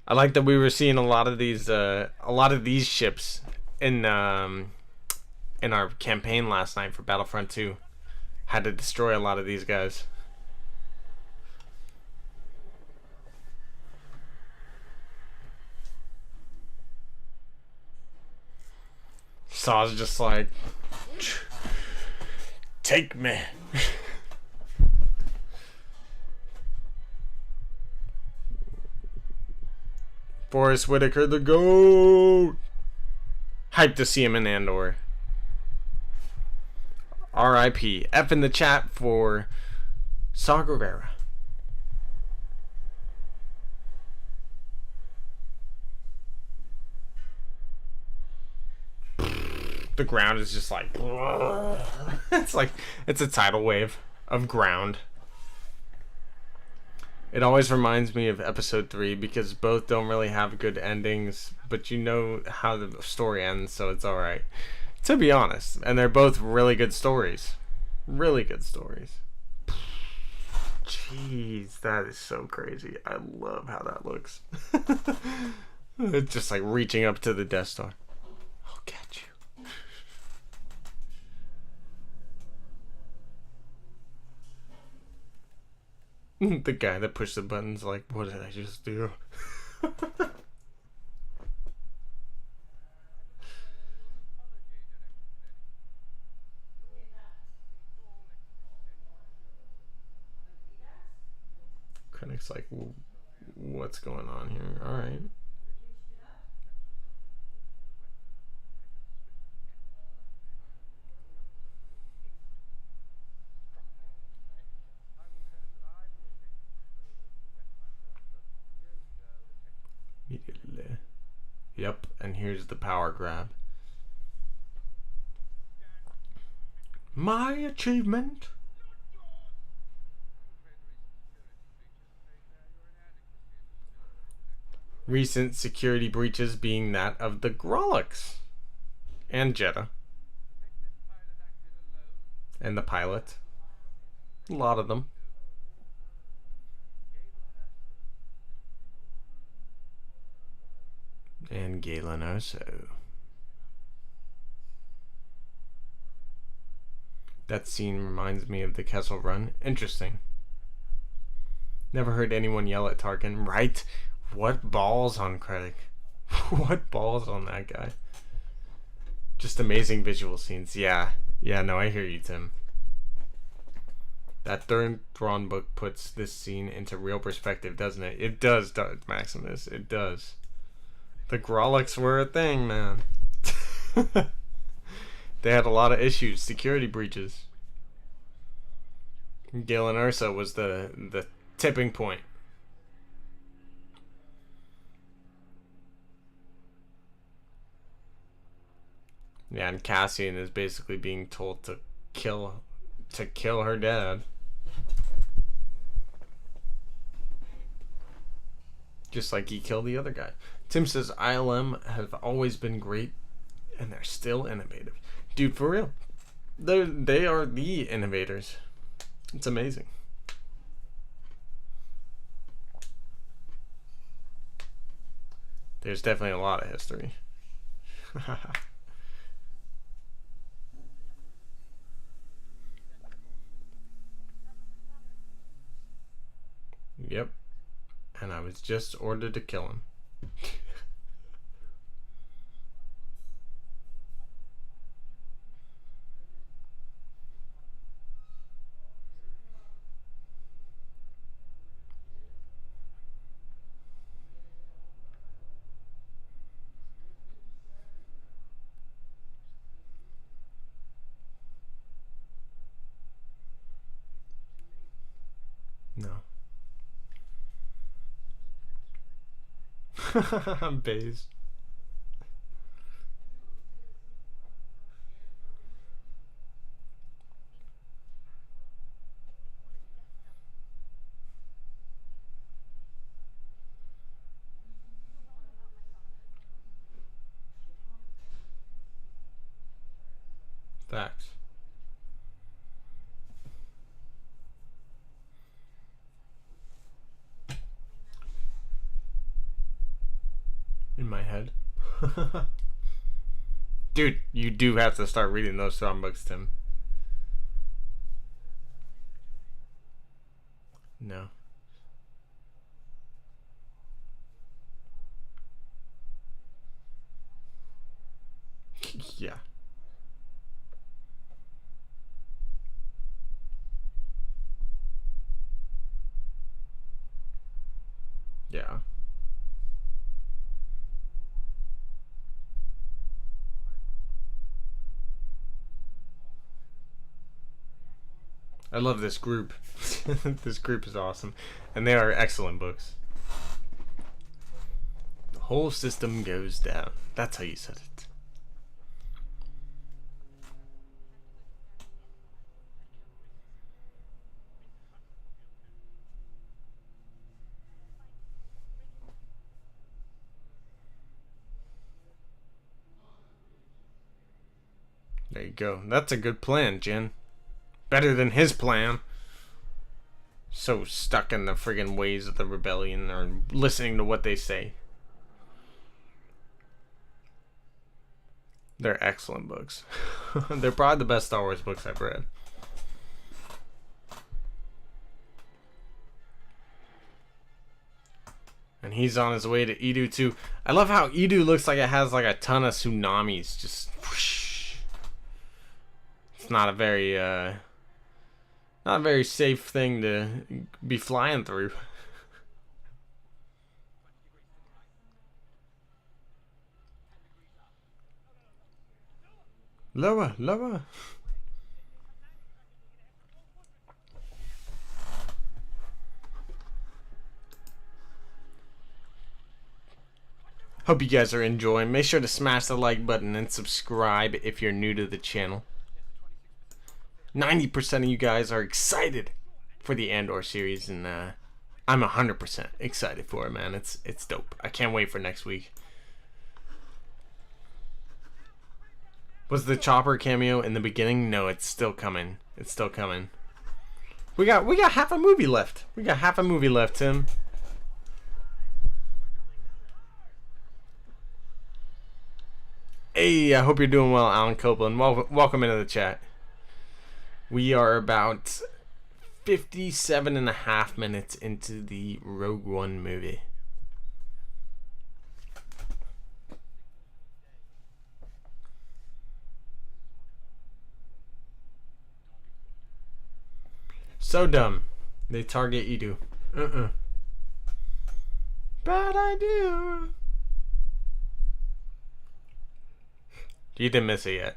Speaker 1: I like that we were seeing a lot of these ships in our campaign last night for Battlefront 2. Had to destroy a lot of these guys. Saw's just like, take me. Forrest Whitaker, the GOAT. Hyped to see him in Andor. R.I.P. F in the chat for Saw Gerrera. The ground is just like it's a tidal wave of ground. It always reminds me of episode 3 because both don't really have good endings, but you know how the story ends, so it's alright. To be honest. And they're both really good stories. Really good stories. Jeez, that is so crazy. I love how that looks. It's just like reaching up to the Death Star. I'll catch you. The guy that pushed the buttons like, what did I just do? Krennic's like, what's going on here? Alright. Immediately. Yep, and here's the power grab. My achievement. Recent security breaches being that of the Grolix and Jeddah and the pilot. A lot of them. And Galen Erso. That scene reminds me of the Kessel Run. Interesting. Never heard anyone yell at Tarkin. Right? What balls on Krennic. What balls on that guy. Just amazing visual scenes. Yeah. Yeah, no, I hear you, Tim. That third Thrawn book puts this scene into real perspective, doesn't it? It does, Maximus. It does. The Grolix were a thing, man. They had a lot of issues, security breaches. Galen Erso was the tipping point. Yeah, and Cassian is basically being told to kill her dad. Just like he killed the other guy. Tim says ILM have always been great and they're still innovative. Dude, for real. They are the innovators. It's amazing. There's definitely a lot of history. Yep. And I was just ordered to kill him. No. Baze. Facts. In my head. Dude, you do have to start reading those Thrawn books, Tim. No. Yeah. Yeah. I love this group. This group is awesome. And they are excellent books. The whole system goes down. That's how you said it. There you go. That's a good plan, Jen. Better than his plan. So stuck in the friggin' ways of the rebellion or listening to what they say. They're excellent books. They're probably the best Star Wars books I've read. And he's on his way to Edu too. I love how Edu looks like it has like a ton of tsunamis. Just whoosh. It's not a very safe thing to be flying through. Lower, lower. Hope you guys are enjoying. Make sure to smash the like button and subscribe if you're new to the channel. 90% of you guys are excited for the Andor series, and I'm 100% excited for it, man. It's dope. I can't wait for next week. Was the Chopper cameo in the beginning? No, it's still coming. It's still coming. We got half a movie left. We got half a movie left, Tim. Hey, I hope you're doing well, Alan Copeland. Welcome into the chat. We are about 57 and a half minutes into the Rogue One movie. So dumb. They target you. Bad idea. You didn't miss it yet.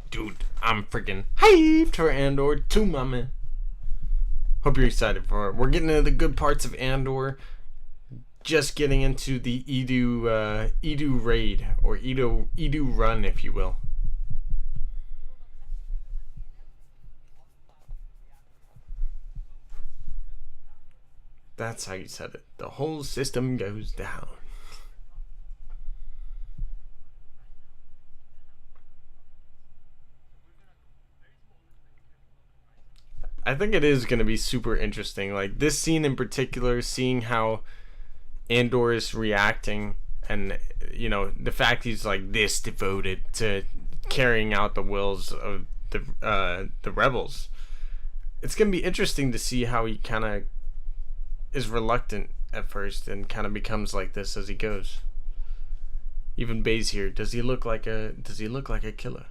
Speaker 1: Dude, I'm freaking hyped for Andor 2, my man. Hope you're excited for it. We're getting into the good parts of Andor. Just getting into the Edu raid, or Edu run, if you will. That's how you said it. The whole system goes down. I think it is going to be super interesting. Like, this scene in particular, seeing how Andor is reacting, and, you know, the fact he's like this devoted to carrying out the wills of the rebels. It's going to be interesting to see how he kind of is reluctant at first and kind of becomes like this as he goes. Even Baze here, does he look like a killer?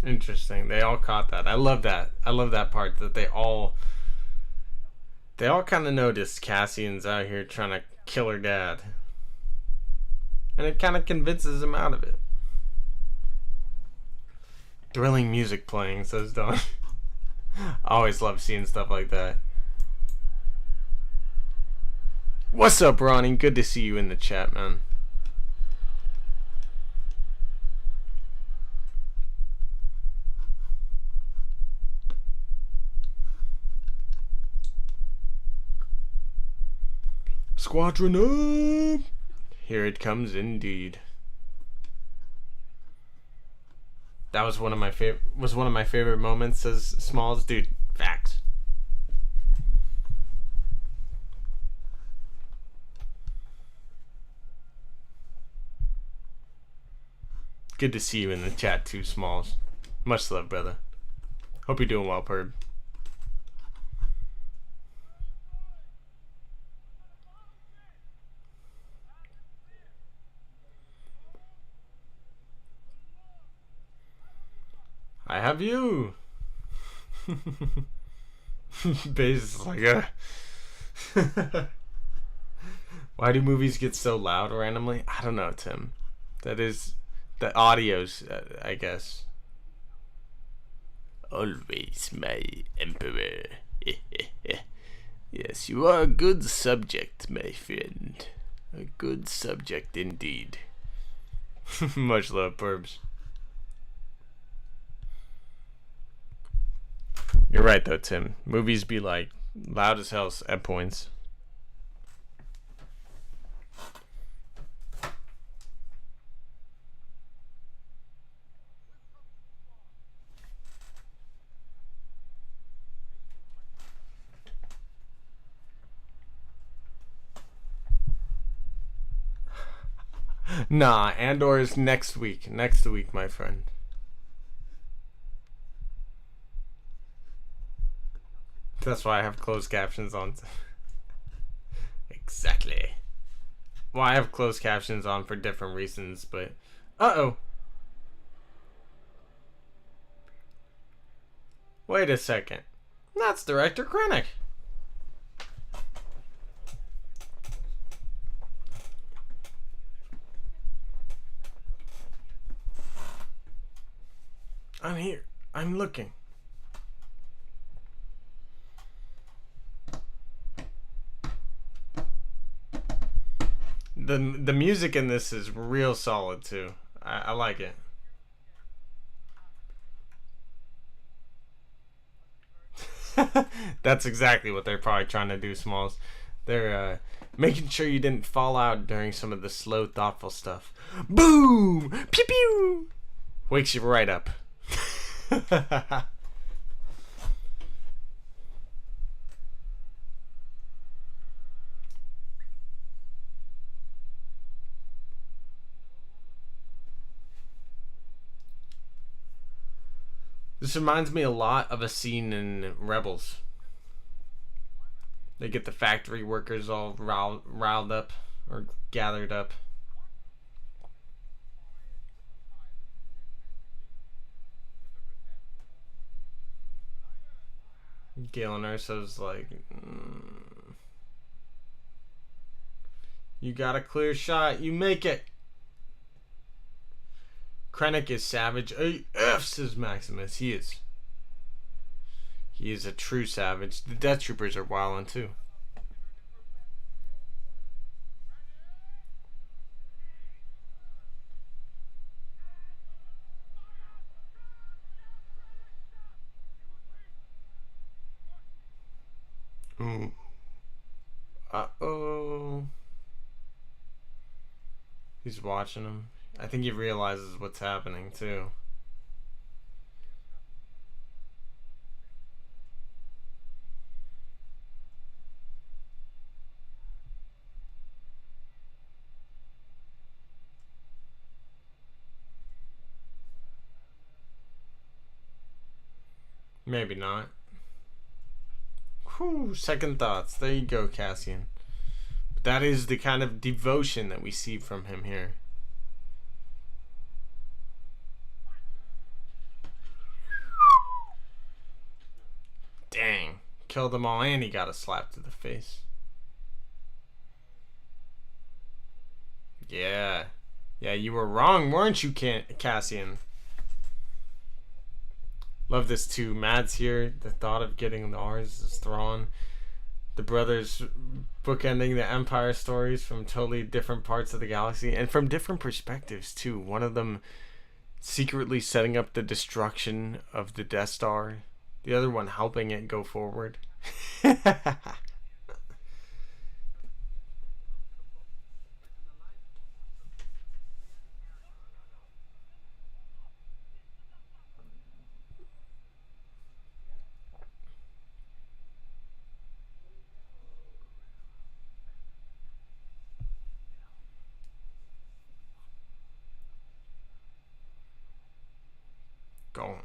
Speaker 1: Interesting. They all caught that. I love that. I love that part, that they all kind of noticed Cassian's out here trying to kill her dad. And it kind of convinces him out of it. Thrilling music playing, says Don. I always love seeing stuff like that. What's up, Ronnie? Good to see you in the chat, man. Squadron up! Here it comes indeed. That was one of my favorite moments as Smalls, dude. Facts. Good to see you in the chat too, Smalls. Much love, brother. Hope you're doing well, Perb. I have you. Bass is like a. Why do movies get so loud randomly? I don't know, Tim. That is the audio's, I guess. Always my emperor. Yes, you are a good subject, my friend. A good subject indeed. Much love, Perbs. You're right though, Tim. Movies be like loud as hell at points. Nah, Andor is next week. Next week, my friend. That's why I have closed captions on. Exactly. Well, I have closed captions on for different reasons, but... Uh-oh. Wait a second. That's Director Krennic. I'm here. I'm looking. The music in this is real solid too. I like it. That's exactly what they're probably trying to do, Smalls. They're making sure you didn't fall out during some of the slow, thoughtful stuff. Boom! Pew pew! Wakes you right up. This reminds me a lot of a scene in Rebels. They get the factory workers all riled up or gathered up. Galen Erso's like, you got a clear shot, you make it. Krennic is savage AF, says Maximus. He is a true savage. The Death Troopers are wildin' too. Ooh. Uh-oh. He's watching him. I think he realizes what's happening too. Maybe not. Whew, second thoughts. There you go, Cassian. But that is the kind of devotion that we see from him here. Dang. Killed them all and he got a slap to the face. Yeah. Yeah, you were wrong, weren't you, Cassian? Love this too. Mads here. The thought of getting the R's is Thrawn. The brothers bookending the Empire stories from totally different parts of the galaxy and from different perspectives too. One of them secretly setting up the destruction of the Death Star. The other one helping it go forward. Going.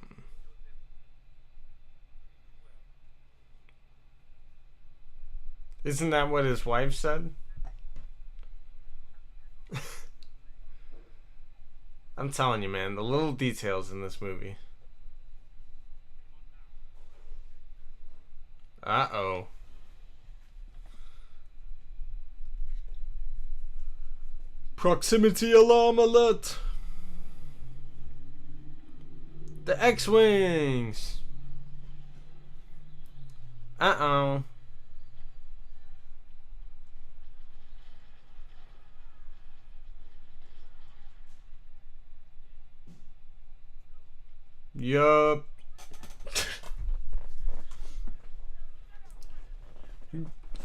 Speaker 1: Isn't that what his wife said? I'm telling you, man, the little details in this movie. Uh-oh. Proximity alarm alert. The X-Wings. Uh-oh. Yup.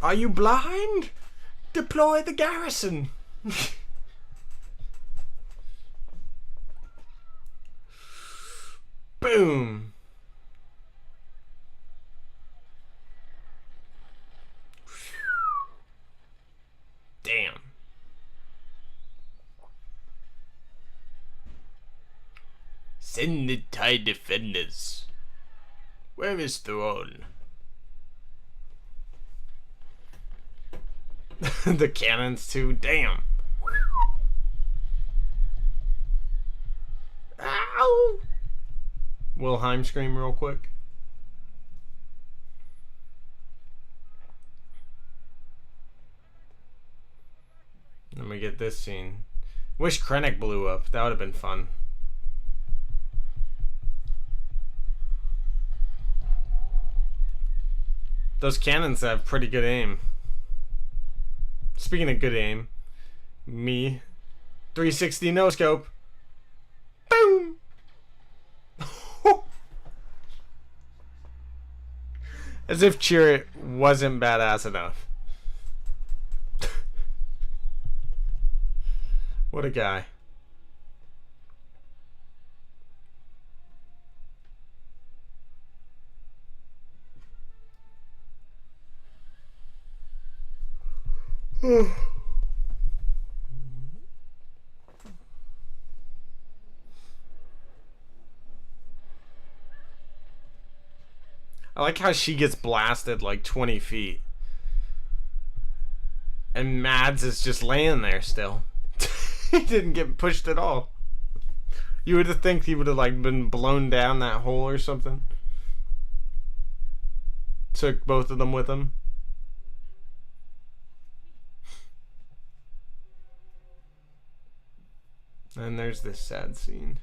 Speaker 1: Are you blind? Deploy the garrison. Boom. Damn. Send the TIE defenders. Where is Thrawn? The cannons too. Damn. Ow! Wilhelm scream real quick. Let me get this scene. Wish Krennic blew up. That would have been fun. Those cannons have pretty good aim. Speaking of good aim, me, 360 no scope. Boom! As if Cheer wasn't badass enough. What a guy. I like how she gets blasted like 20 feet. And Mads is just laying there still. He didn't get pushed at all. You would have think he would have like been blown down that hole or something. Took both of them with him. And there's this sad scene.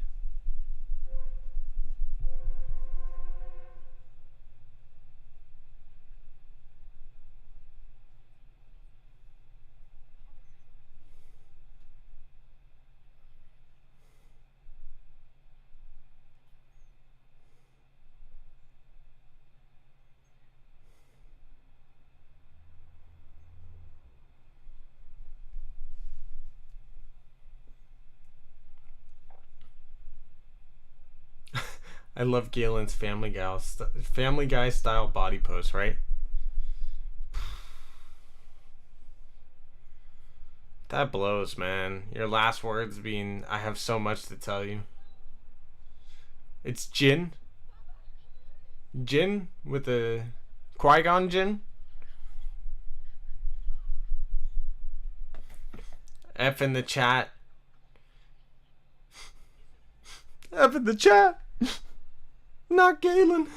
Speaker 1: I love Galen's Family Guy style body pose, right? That blows, man. Your last words being, I have so much to tell you. It's Jin. Jin with the Qui-Gon Jinn. F in the chat. F in the chat. Not Galen.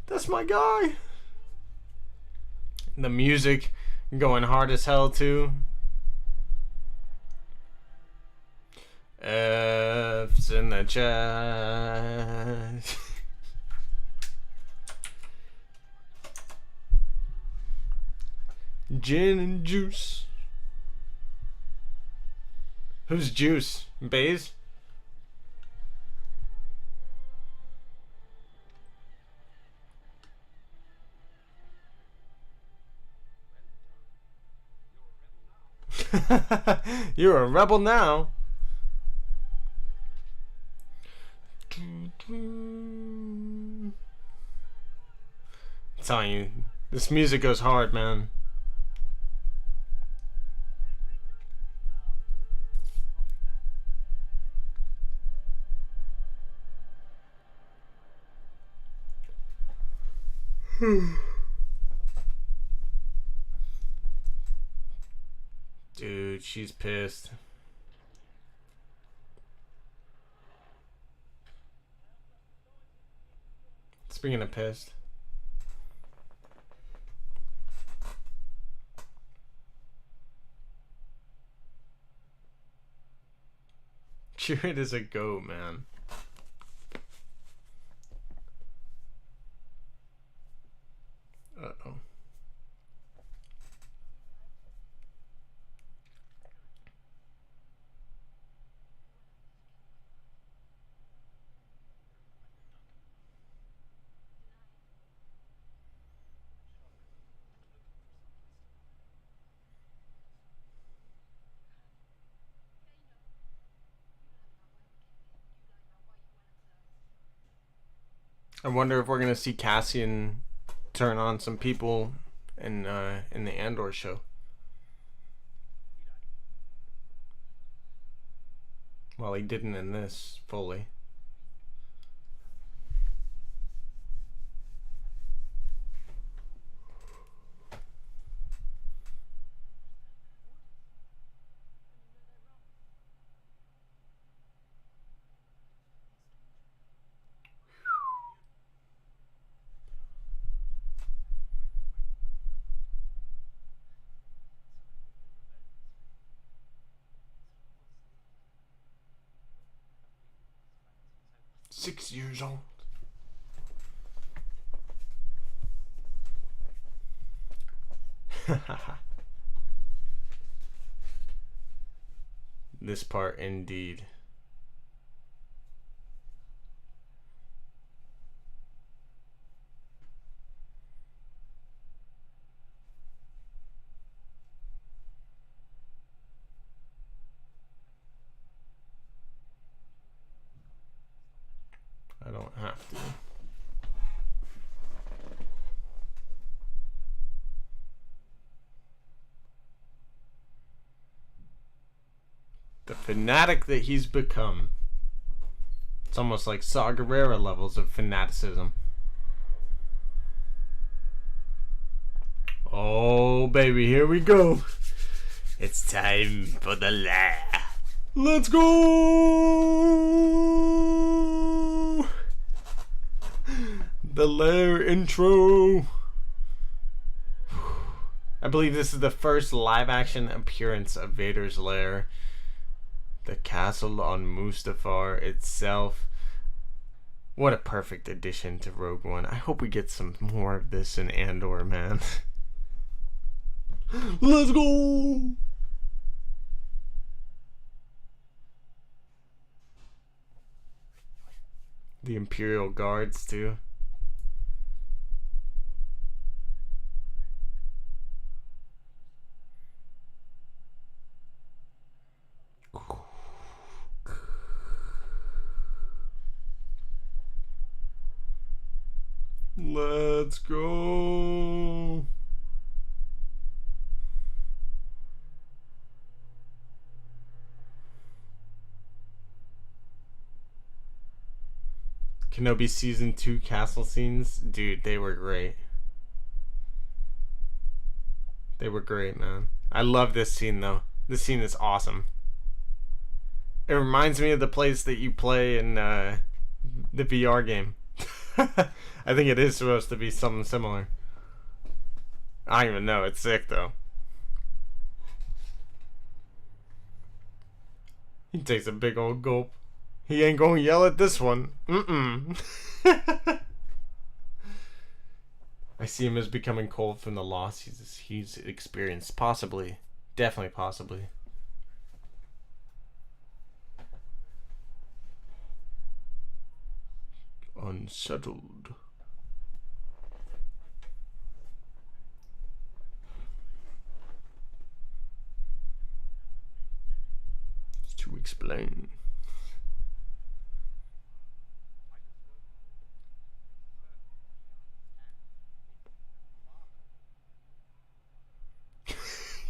Speaker 1: That's my guy. The music going hard as hell too. F's in the chat. Gin and juice. Who's Juice? Baze? You're a rebel now. I'm telling you, this music goes hard, man. Dude, she's pissed. Speaking of pissed. Jared is a goat, man. Uh-oh. I wonder if we're gonna see Cassian turn on some people in the Andor show. Well, he didn't in this fully. Six years old. This part indeed. don't have to. The fanatic that he's become. It's almost like Saw Gerrera levels of fanaticism. Oh, baby, here we go. It's time for the lair. Let's go! The lair intro. I believe this is the first live-action appearance of Vader's lair. The castle on Mustafar itself. What a perfect addition to Rogue One. I hope we get some more of this in Andor, man. Let's go! The Imperial Guards, too. Let's go. Kenobi Season 2 castle scenes. Dude, they were great. They were great, man. I love this scene, though. This scene is awesome. It reminds me of the place that you play in the VR game. I think it is supposed to be something similar. I don't even know. It's sick, though. He takes a big old gulp. He ain't gonna yell at this one. I see him as becoming cold from the loss he's experienced. Possibly. Definitely possibly. Unsettled. To explain.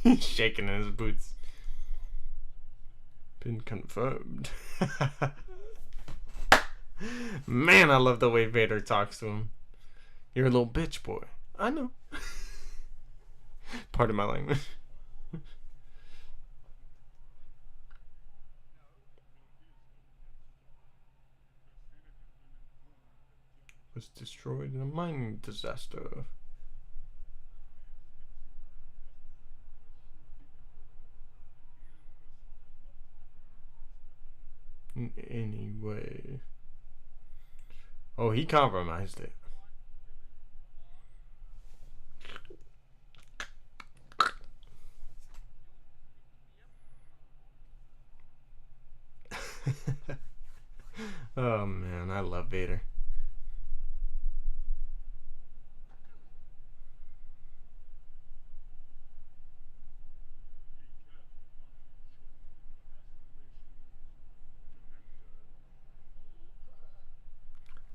Speaker 1: He's shaking in his boots. Been confirmed. Man, I love the way Vader talks to him. You're a little bitch, boy. I know. Pardon my language. Was destroyed in a mining disaster. In any way. Oh, he compromised it. Oh man, I love Vader.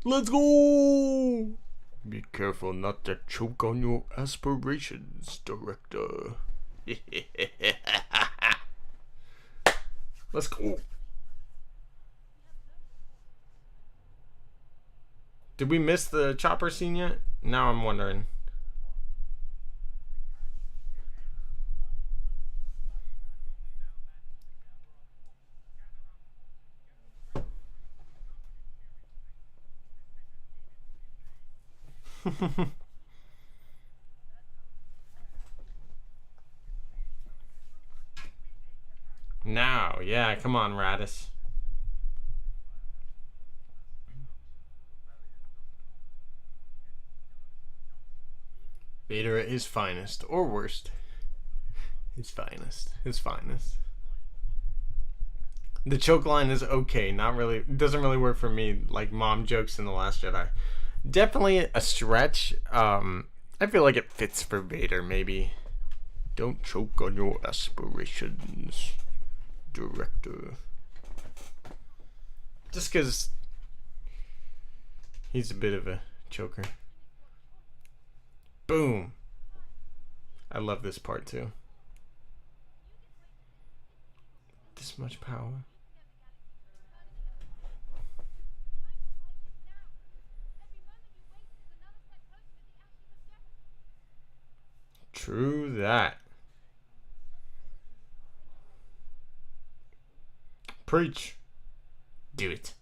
Speaker 1: Let's go! Be careful not to choke on your aspirations, director. Let's go. Did we miss the chopper scene yet? Now I'm wondering. Now, yeah, come on, Radis. Vader at his finest, or worst. His finest. His finest. The choke line is okay, not really, doesn't really work for me, like mom jokes in The Last Jedi. Definitely a stretch. I feel like it fits for Vader, maybe. Don't choke on your aspirations, director. Just because He's a bit of a choker. Boom. I love this part too. This much power. True that. Preach. Do it.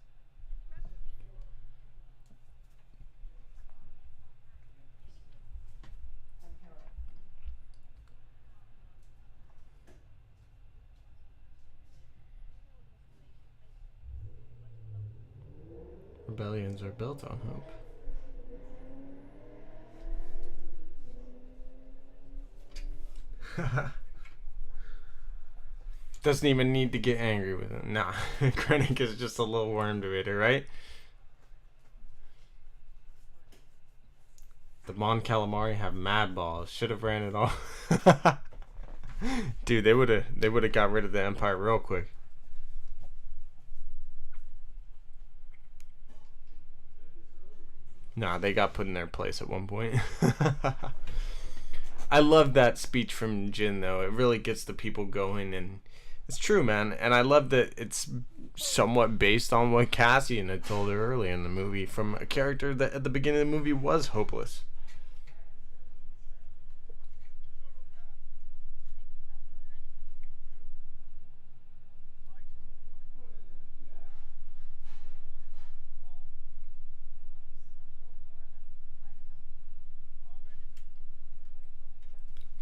Speaker 1: Rebellions are built on hope. Doesn't even need to get angry with him. Nah, Krennic is just a little worm debater, right? The Mon Calamari have mad balls. Should have ran it all. Dude, they would have got rid of the Empire real quick. Nah, they got put in their place at one point. I love that speech from Jin though. It really gets the people going, and it's true, man. And I love that it's somewhat based on what Cassian had told her early in the movie, from a character that at the beginning of the movie was hopeless.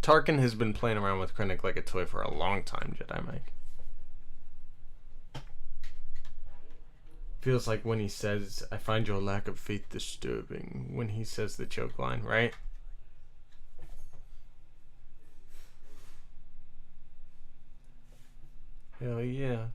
Speaker 1: Tarkin has been playing around with Krennic like a toy for a long time, Jedi Mike. Feels like when he says, I find your lack of faith disturbing, when he says the choke line, right? Hell yeah.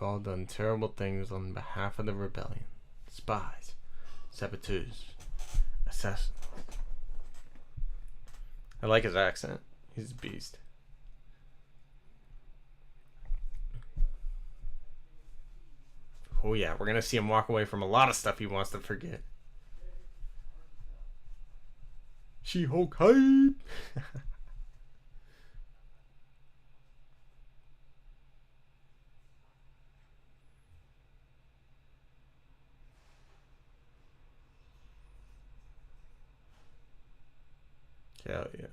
Speaker 1: We've all done terrible things on behalf of the rebellion. Spies, saboteurs, assassins. I like his accent. He's a beast. Oh yeah, we're gonna see him walk away from a lot of stuff he wants to forget. She-Hulk hype! Hell yeah.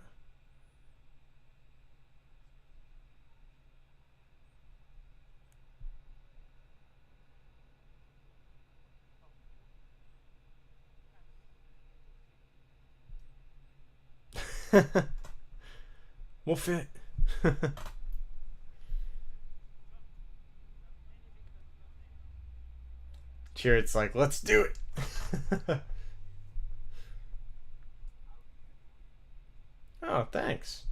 Speaker 1: We'll fit. Chirrut's like, let's do it. Oh, thanks.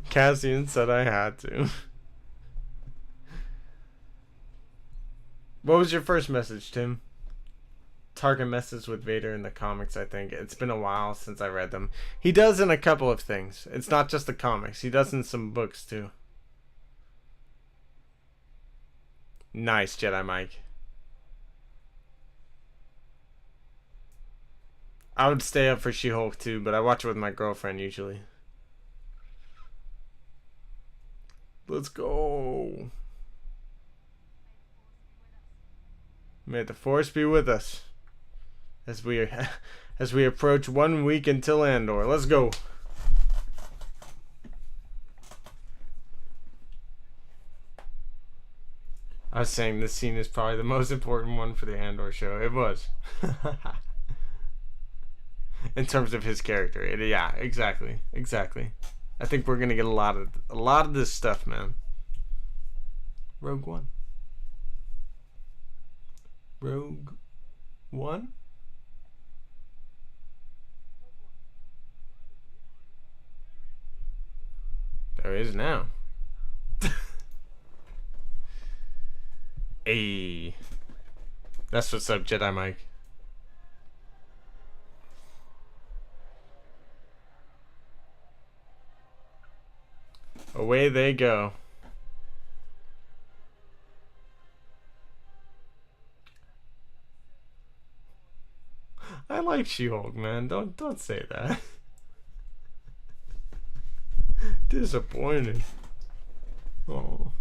Speaker 1: Cassian said I had to. What was your first message, Tim? Tarkin messes with Vader in the comics, I think. It's been a while since I read them. He does in a couple of things. It's not just the comics. He does in some books, too. Nice, Jedi Mike. I would stay up for She-Hulk, too, but I watch it with my girlfriend, usually. Let's go. May the Force be with us as we approach 1 week until Andor. Let's go. I was saying this scene is probably the most important one for the Andor show. It was. In terms of his character. Yeah, exactly. I think we're gonna get a lot of this stuff, man. Rogue One. Rogue One? There is now. Hey. That's what's up, Jedi Mike. Away they go. I like She-Hulk, man. Don't say that. Disappointed. Oh.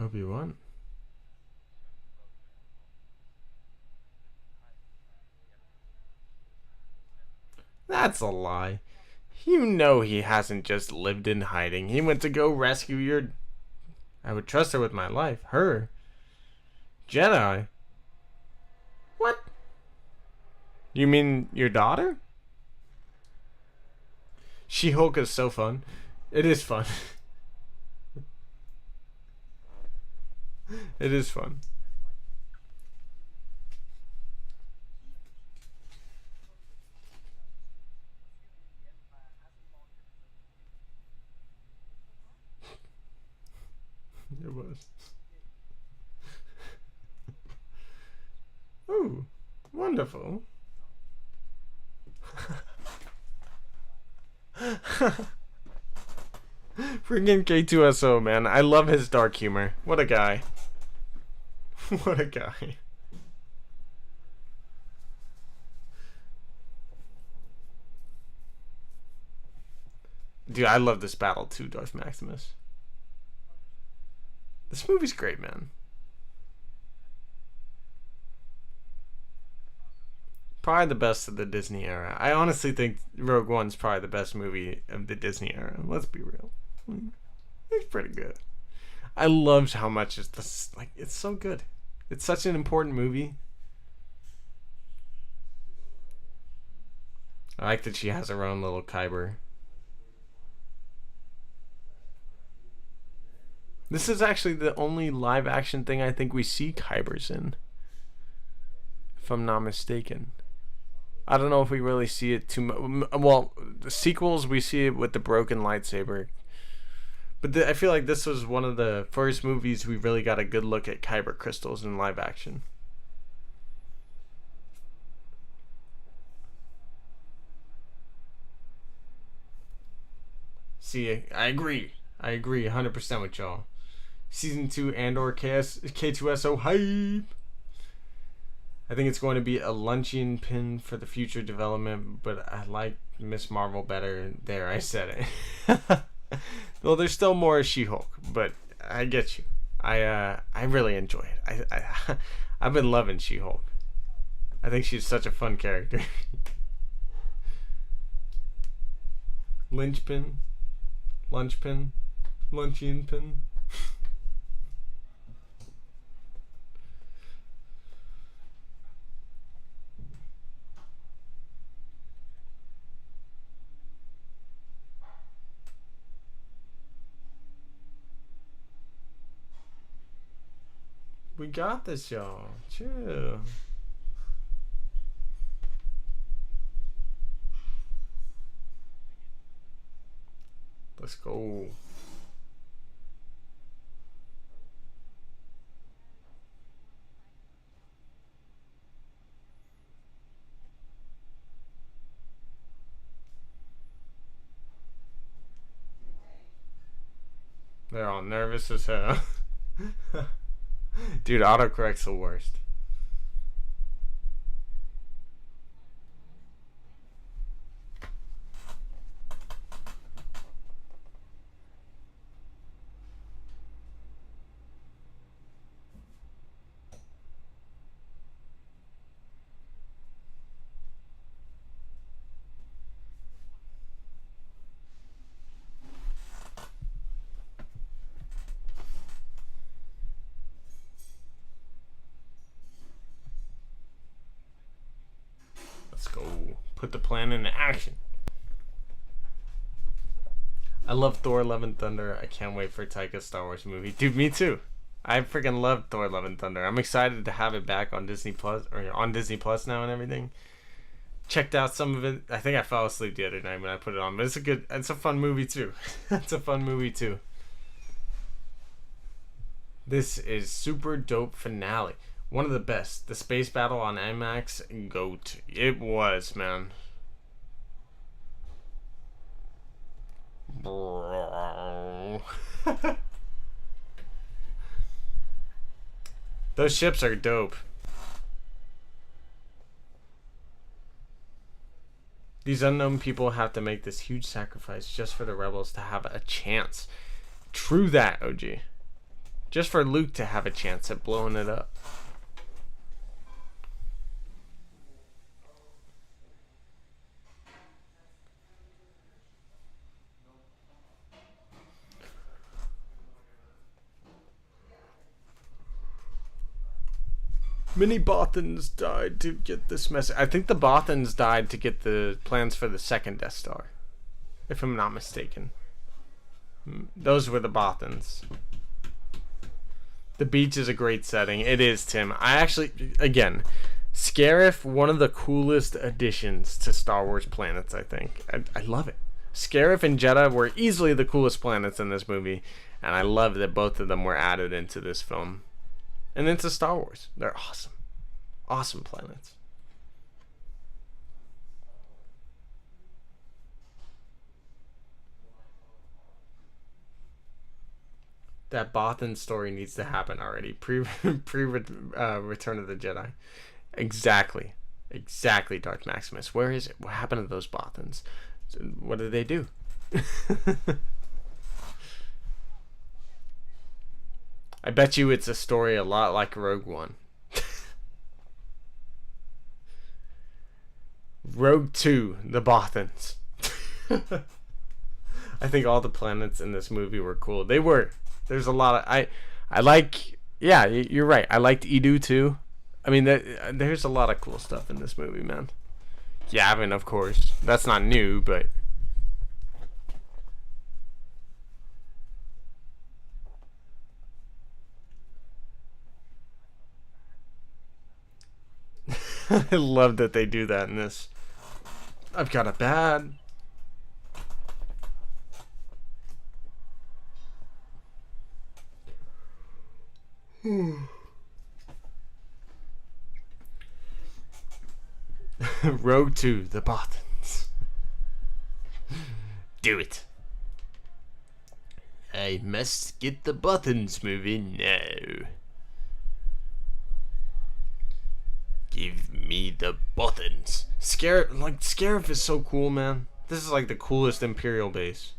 Speaker 1: Obi-Wan. That's a lie. You know he hasn't just lived in hiding. He went to go rescue your... I would trust her with my life. Her. Jedi. What? You mean your daughter? She-Hulk is so fun. It is fun. It is fun. It was. Ooh, wonderful. Freaking K2SO, man. I love his dark humor. What a guy. What a guy. Dude, I love this battle too, Darth Maximus. This movie's great, man. Probably the best of the Disney era. I honestly think Rogue One's probably the best movie of the Disney era. Let's be real. It's pretty good. I loved how much it's this, like, it's so good. It's such an important movie. I like that she has her own little Kyber. This is actually the only live action thing I think we see Kybers in, if I'm not mistaken. I don't know if we really see it too much. Well, the sequels we see it with the broken lightsaber, but I feel like this was one of the first movies we really got a good look at Kyber crystals in live action. See, I agree 100% with y'all. Season 2 Andor K2SO hype. I think it's going to be a luncheon pin for the future development, but I like Miss Marvel better. There, I said it. Well, there's still more She-Hulk, but I get you. I really enjoy it. I've been loving She-Hulk. I think she's such a fun character. Luncheon pin. We got this, y'all. Chill. Let's go. They're all nervous as hell. Dude, autocorrect's the worst. Let's go. Put the plan into action. I love Thor Love and Thunder. I can't wait for Taika's Star Wars movie. Dude, me too. I freaking love Thor Love and Thunder. I'm excited to have it back on Disney Plus, or on Disney Plus now and everything. Checked out some of it. I think I fell asleep the other night when I put it on, but it's a fun movie too. It's a fun movie too. This is super dope finale. One of the best. The space battle on IMAX, GOAT. It was, man. Bro. Those ships are dope. These unknown people have to make this huge sacrifice just for the rebels to have a chance. True that, OG. Just for Luke to have a chance at blowing it up. Many Bothans died to get this message. I think the Bothans died to get the plans for the second Death Star, if I'm not mistaken. Those were the Bothans. The beach is a great setting. It is, Tim. I actually, again, Scarif, one of the coolest additions to Star Wars planets, I think. I love it. Scarif and Jedha were easily the coolest planets in this movie, and I love that both of them were added into this film. And into Star Wars. They're awesome. Awesome planets. That Bothan story needs to happen already. Return of the Jedi. Exactly. Exactly, Darth Maximus. Where is it? What happened to those Bothans? What did they do? I bet you it's a story a lot like Rogue One. Rogue 2, the Bothans. I think all the planets in this movie were cool. They were. There's a lot of... I like... Yeah, you're right. I liked Edu too. I mean, there's a lot of cool stuff in this movie, man. Yavin, of course. That's not new, but... I love that they do that in this. I've got a bad. Rogue 2, the Bothans. Do it. I must get the Bothans moving now. Give me the Bothans. Scarif is so cool, man. This is like the coolest Imperial base.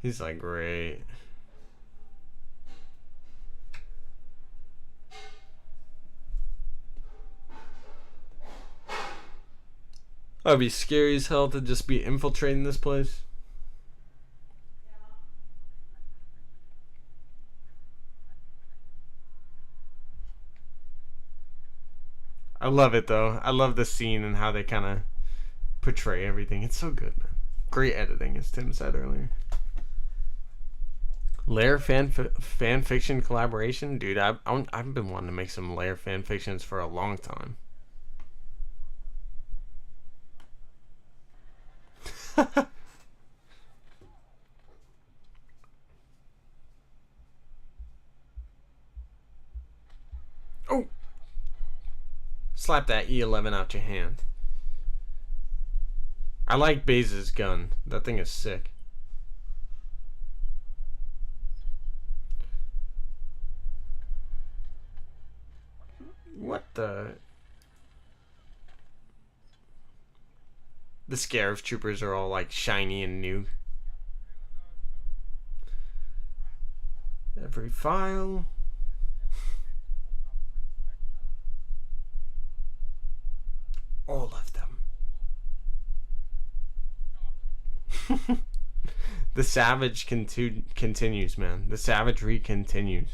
Speaker 1: He's like, great. That'd be scary as hell to just be infiltrating this place. I love it though. I love the scene and how they kind of portray everything. It's so good, man. Great editing, as Tim said earlier. Lair fan fiction collaboration, dude. I've been wanting to make some Lair fan fictions for a long time. Oh! Slap that E11 out your hand. I like Baze's gun. That thing is sick. What the... The Scarif troopers are all like shiny and new. Every file. All of them. The savage continues, man. The savagery continues.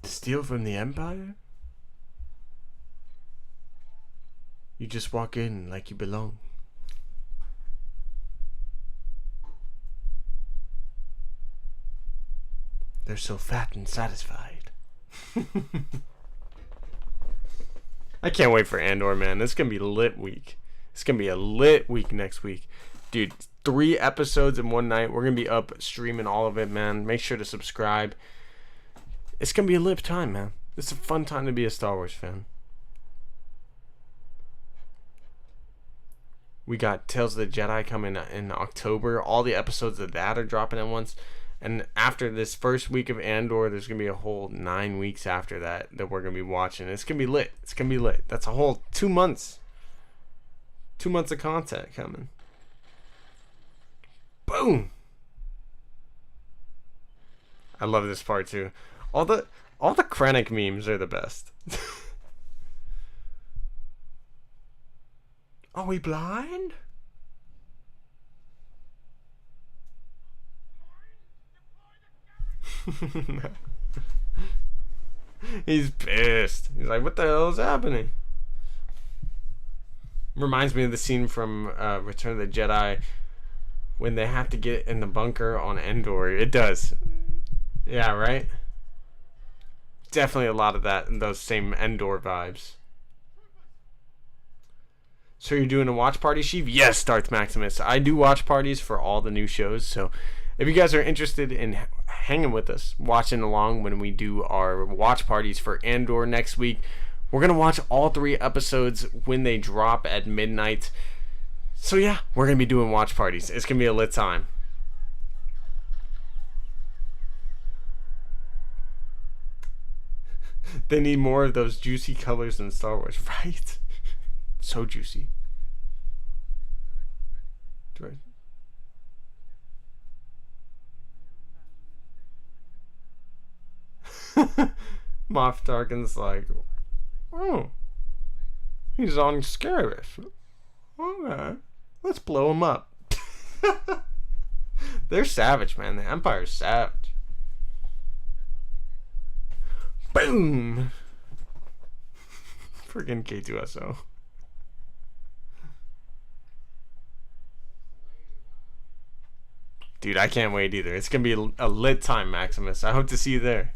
Speaker 1: Steal from the Empire? You just walk in like you belong. They're so fat and satisfied. I can't wait for Andor, man. This is gonna be a lit week. It's gonna be a lit week next week, dude. 3 episodes in one night. We're gonna be up streaming all of it, man. Make sure to subscribe. It's gonna be a lit time, man. It's a fun time to be a Star Wars fan. We got Tales of the Jedi coming in October. All the episodes of that are dropping at once. And after this first week of Andor, there's going to be a whole 9 weeks after that we're going to be watching. It's going to be lit. It's going to be lit. That's a whole 2 months. 2 months of content coming. Boom. I love this part too. All the Krennic memes are the best. Are we blind? He's pissed. He's like, what the hell is happening? Reminds me of the scene from Return of the Jedi when they have to get in the bunker on Andor. It does. Yeah, right? Definitely a lot of that in those same Andor vibes. So you're doing a watch party, Sheev? Yes, Darth Maximus. I do watch parties for all the new shows. So if you guys are interested in hanging with us, watching along when we do our watch parties for Andor next week, we're going to watch all 3 episodes when they drop at midnight. So yeah, we're going to be doing watch parties. It's going to be a lit time. They need more of those juicy colors in Star Wars, right? So juicy. Right. Moff Tarkin's like, oh, he's on Scarif. Okay, let's blow him up. They're savage, man. The Empire's savage. Boom. Freaking K2SO. Dude, I can't wait either. It's gonna be a lit time, Maximus. I hope to see you there.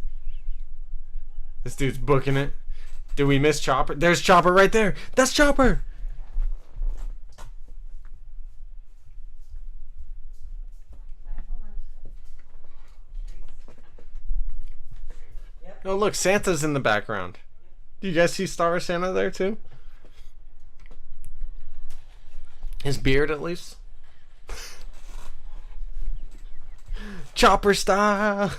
Speaker 1: This dude's booking it. Did we miss Chopper? There's Chopper right there. That's Chopper. Oh, look, Santa's in the background. Do you guys see Star Wars Santa there too? His beard, at least. Chopper style.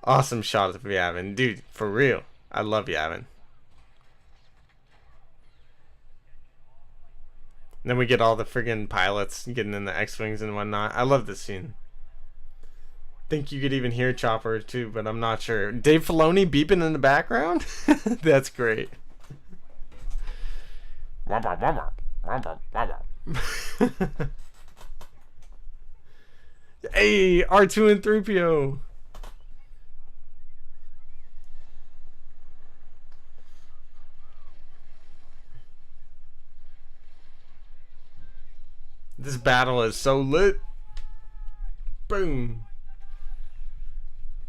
Speaker 1: Awesome shot of Yavin. Dude, for real. I love Yavin. Then we get all the friggin' pilots getting in the X-Wings and whatnot. I love this scene. Think you could even hear Chopper too, but I'm not sure. Dave Filoni beeping in the background? That's great. Hey, R2 and 3PO. This battle is so lit. Boom.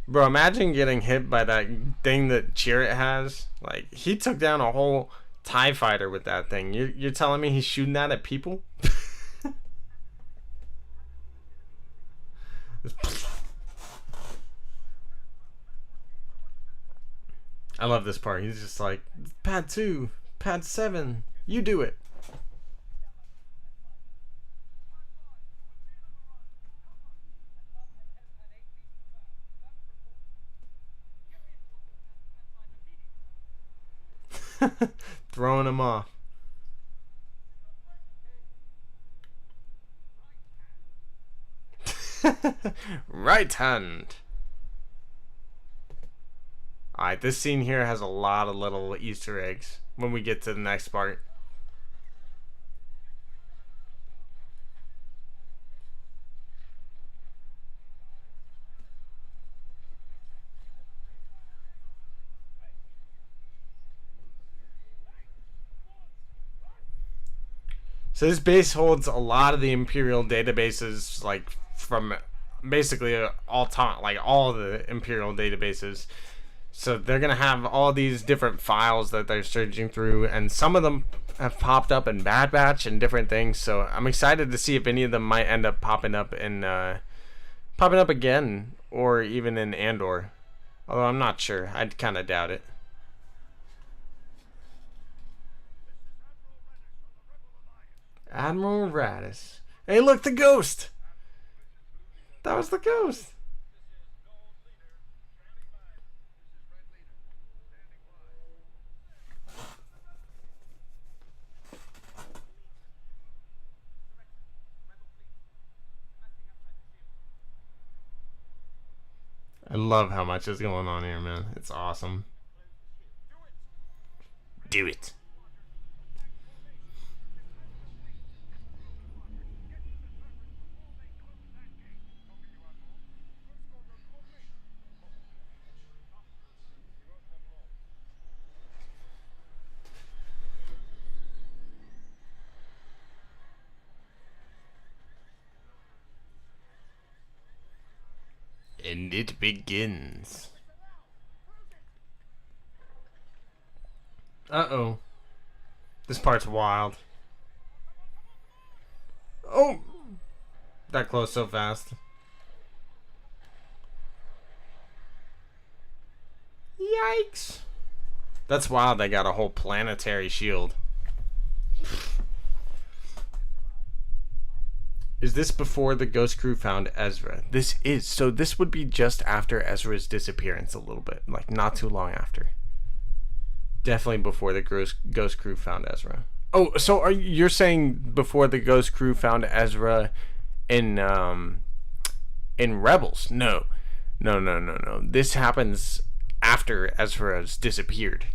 Speaker 1: Bro, imagine getting hit by that thing that Chirrut has. Like, he took down a whole TIE fighter with that thing. You're telling me he's shooting that at people? I love this part. He's just like, pad 2, pad 7, you do it. Throwing him off. Right hand. Alright, this scene here has a lot of little Easter eggs when we get to the next part. So this base holds a lot of the Imperial databases, like from basically all time, like all the Imperial databases. So they're gonna have all these different files that they're searching through, and some of them have popped up in Bad Batch and different things. So I'm excited to see if any of them might end up popping up again, or even in Andor. Although I'm not sure. I'd kind of doubt it. Admiral Radis. Hey, look, the ghost! That was the ghost! I love how much is going on here, man. It's awesome. Do it. And it begins. Uh-oh. This part's wild. Oh! That close so fast. Yikes. That's wild, they got a whole planetary shield. Is this before the Ghost Crew found Ezra? This is. So this would be just after Ezra's disappearance a little bit. Like, not too long after. Definitely before the Ghost Crew found Ezra. Oh, so you're saying before the Ghost Crew found Ezra in Rebels? No. No. This happens after Ezra's disappeared.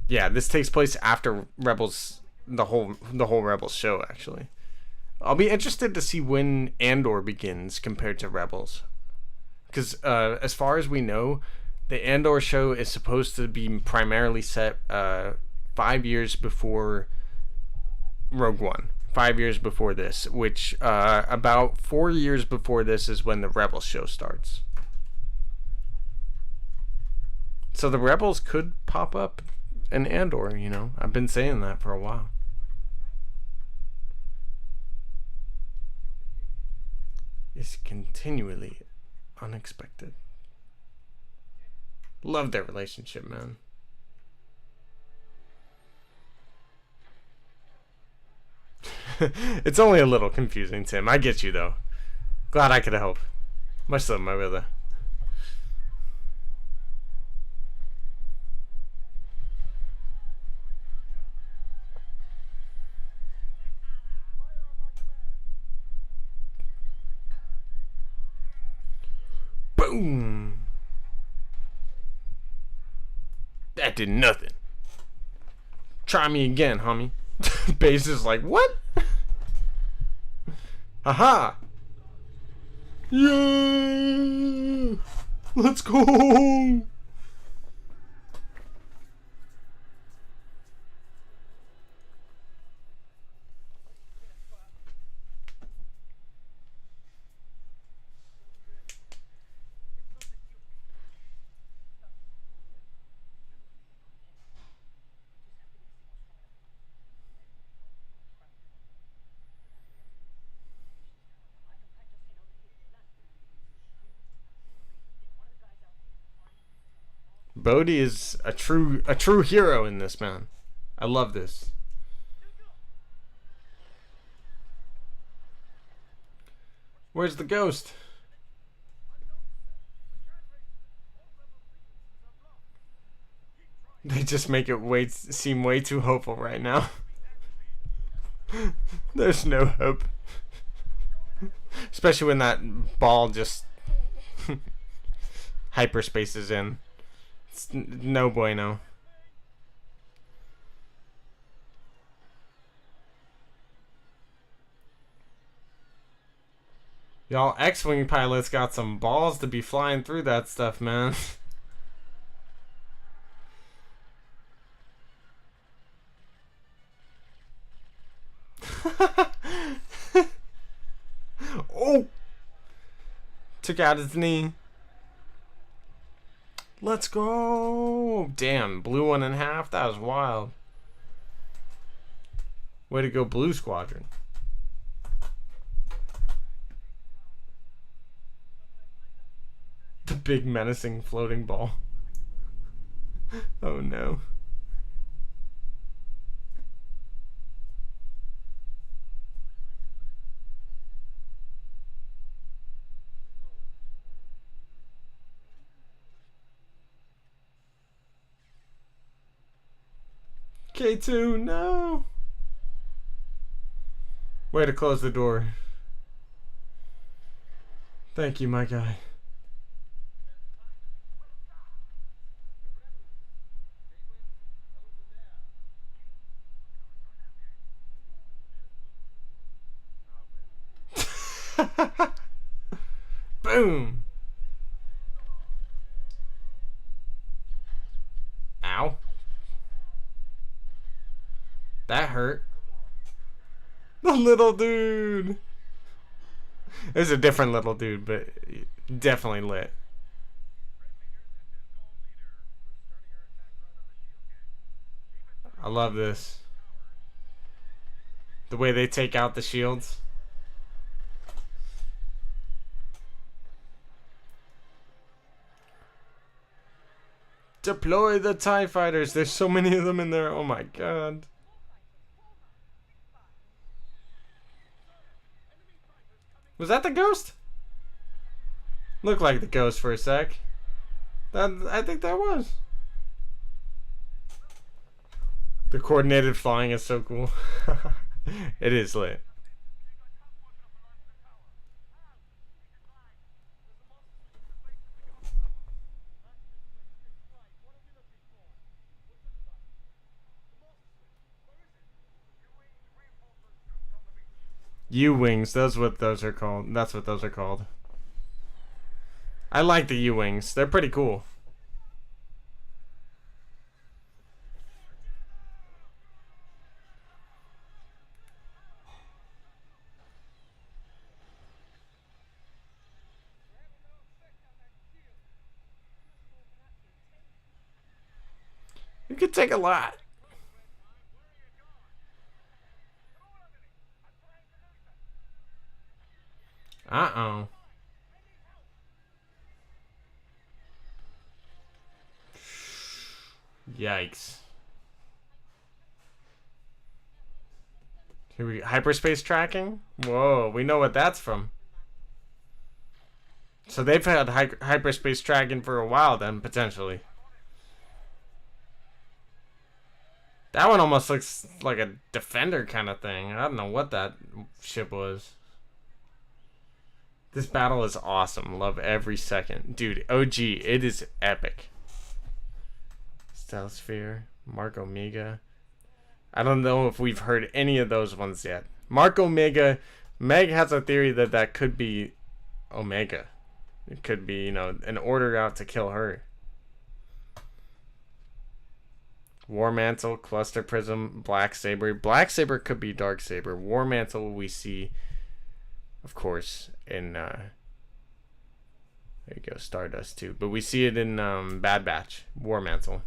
Speaker 1: Yeah, this takes place after Rebels, the whole Rebels show, actually. I'll be interested to see when Andor begins compared to Rebels. Because as far as we know, the Andor show is supposed to be primarily set 5 years before Rogue One. 5 years before this, which about 4 years before this is when the Rebels show starts. So the Rebels could pop up in Andor, you know. I've been saying that for a while. It's continually unexpected. Love their relationship, man. It's only a little confusing, Tim. I get you, though. Glad I could help. Much love, my brother. Boom! That did nothing. Try me again, homie. Base is like, what? Haha! Yeah! Let's go! Bodhi is a true hero in this, man. I love this. Where's the ghost? They just make it seem way too hopeful right now. There's no hope. Especially when that ball just hyperspaces in. It's no bueno. Y'all X-Wing pilots got some balls to be flying through that stuff, man. Took out his knee. Let's go. Damn, blew one in half. That was wild. Way to go, Blue Squadron. The big menacing floating ball. Oh no. K2, no. Way to close the door. Thank you, my guy. Boom. Ow. That hurt. The little dude. It's a different little dude, but definitely lit. I love this. The way they take out the shields. Deploy the TIE fighters. There's so many of them in there. Oh my god. Was that the ghost? Looked like the ghost for a sec. I think that was. The coordinated flying is so cool. It is lit. U-wings, that's what those are called. That's what those are called. I like the U-wings. They're pretty cool. You could take a lot. Uh-oh. Yikes. Here we go. Hyperspace tracking? Whoa, we know what that's from. So they've had hyperspace tracking for a while then, potentially. That one almost looks like a Defender kind of thing. I don't know what that ship was. This battle is awesome. Love every second. Dude, OG, it is epic. Stealth Sphere, Mark Omega. I don't know if we've heard any of those ones yet. Mark Omega, Meg has a theory that that could be Omega. It could be, you know, an order out to kill her. War Mantle, Cluster Prism, Black Saber. Black Saber could be Dark Saber. War Mantle we see, of course, in there you go, Stardust too. But we see it in Bad Batch, War Mantle.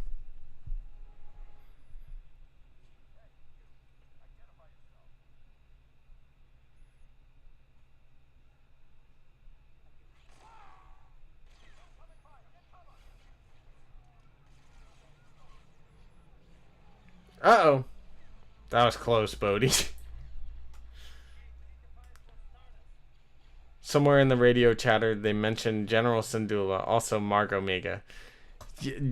Speaker 1: Uh-oh. That was close, Bodhi. Somewhere in the radio chatter, they mentioned General Syndulla, also Mark Omega.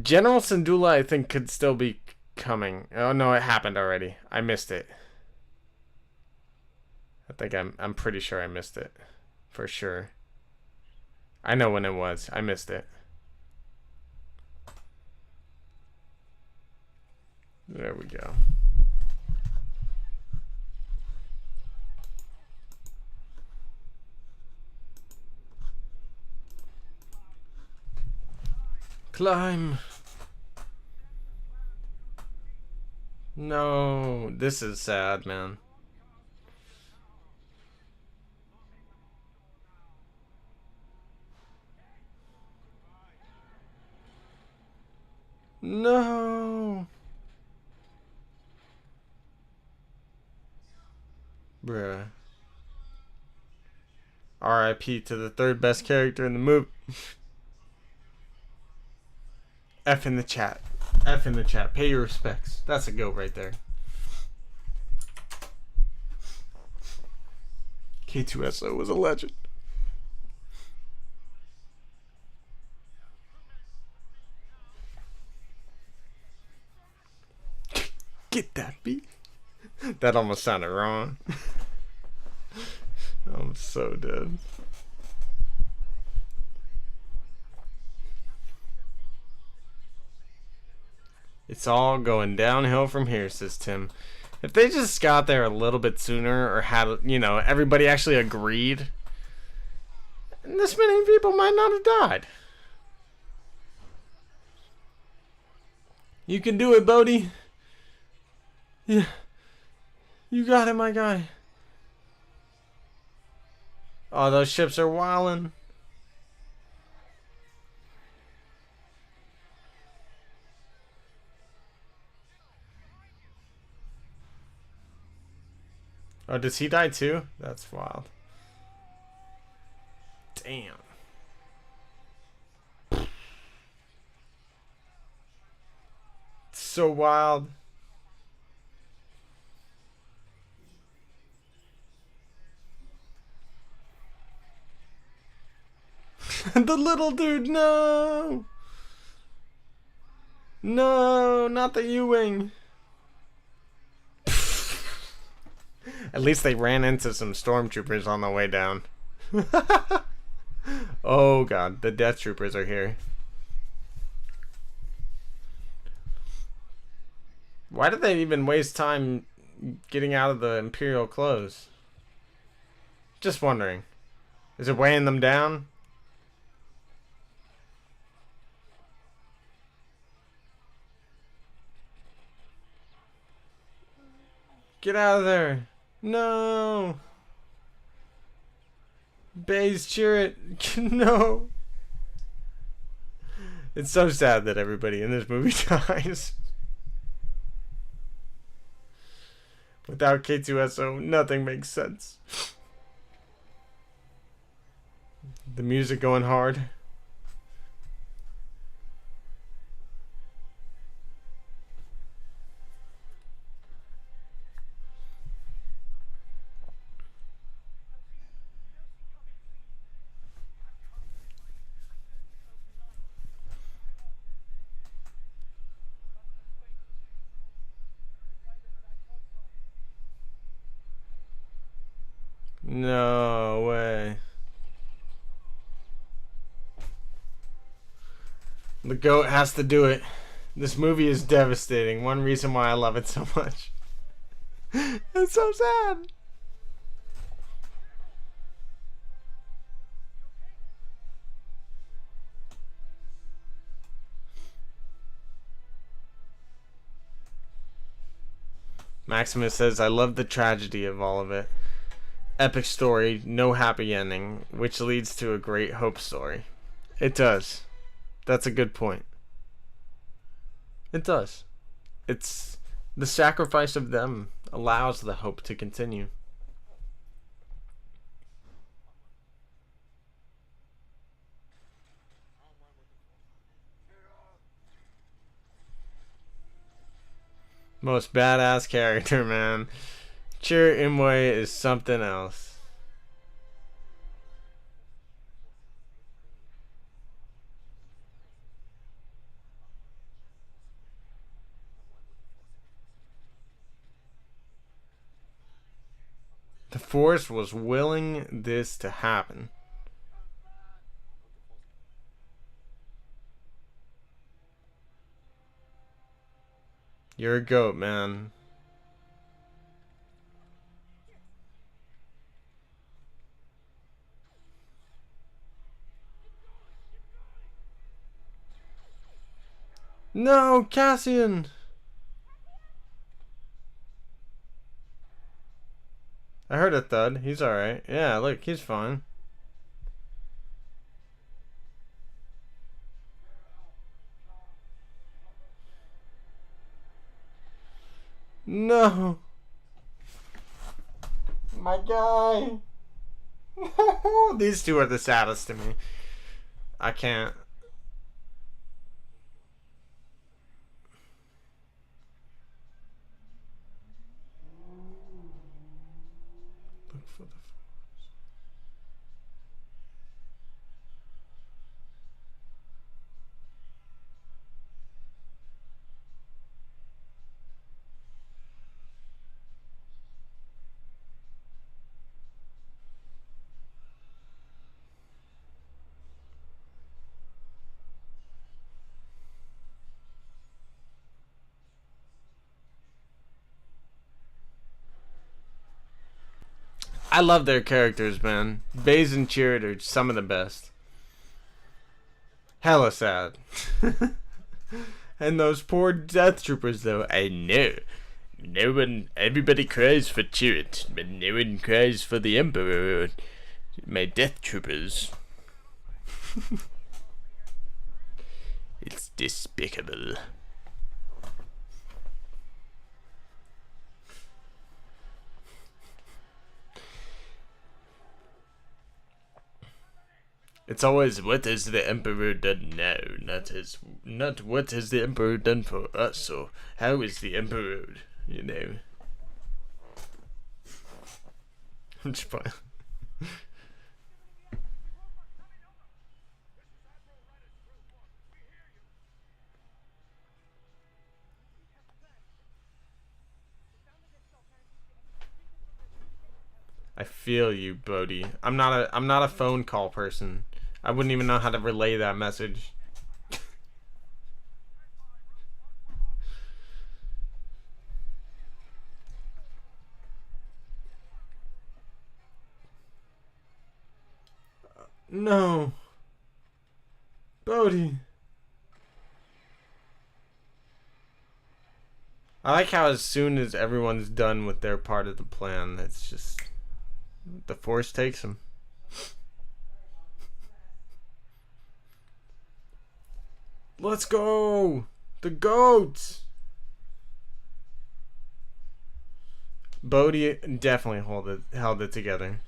Speaker 1: General Syndulla, I think, could still be coming. Oh, no, it happened already. I missed it. I think I'm pretty sure I missed it. For sure. I know when it was. I missed it. There we go. Climb. No, this is sad, man. No. Bruh. RIP to the third best character in the movie. F in the chat. F in the chat. Pay your respects. That's a go right there. K2SO was a legend. Get that beat. That almost sounded wrong. I'm so dead. It's all going downhill from here, says Tim. If they just got there a little bit sooner, or had, you know, everybody actually agreed, this many people might not have died. You can do it, Bodhi. Yeah. You got it, my guy. Oh, those ships are wildin'. Oh, does he die too? That's wild. Damn. It's so wild. The little dude, no! No, not the U-Wing. At least they ran into some stormtroopers on the way down. Oh god, the Death Troopers are here. Why did they even waste time getting out of the Imperial clothes? Just wondering. Is it weighing them down? Get out of there. No. Baze, cheer it. No. It's so sad that everybody in this movie dies. Without K2SO, nothing makes sense. The music going hard. No way. The GOAT has to do it. This movie is devastating. One reason why I love it so much. It's so sad. Maximus says, I love the tragedy of all of it. Epic story, no happy ending, which leads to a great hope story. It does. That's a good point. It does. It's the sacrifice of them allows the hope to continue. Most badass character, man. Chir Imwe is something else. The Force was willing this to happen. You're a goat, man. No, Cassian! I heard a thud. He's alright. Yeah, look, he's fine. No. My guy. These two are the saddest to me. I can't. Look for the Force. I love their characters, man. Baze and Chirrut are some of the best. Hella sad. And those poor death troopers, though. I know. No one, everybody cries for Chirrut, but no one cries for the Emperor. My death troopers. It's despicable. It's always, what has the Emperor done now? Not what has the Emperor done for us, or how is the Emperor, you know. I'm just fine. I feel you, Bodhi. I'm not a phone call person. I wouldn't even know how to relay that message. No. Bodhi. I like how as soon as everyone's done with their part of the plan, it's just the Force takes them. Let's go! The goats! Bodhi definitely held it together.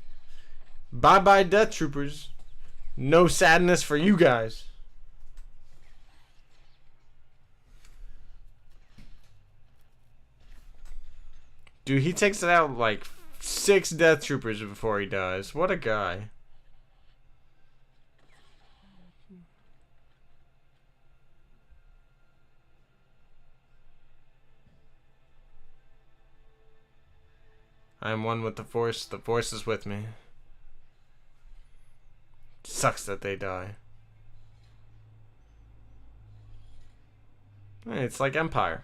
Speaker 1: Bye-bye, Death Troopers. No sadness for you guys. Dude, he takes it out like 6 Death Troopers before he dies. What a guy. I am one with the Force. The Force is with me. Sucks that they die. Hey, it's like Empire.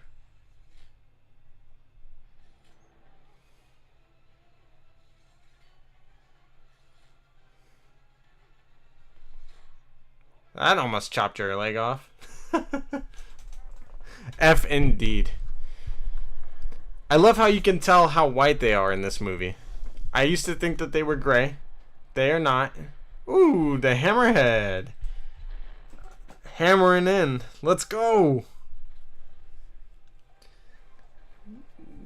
Speaker 1: That almost chopped your leg off. F indeed. I love how you can tell how white they are in this movie. I used to think that they were gray. They are not. Ooh, the hammerhead. Hammering in. Let's go.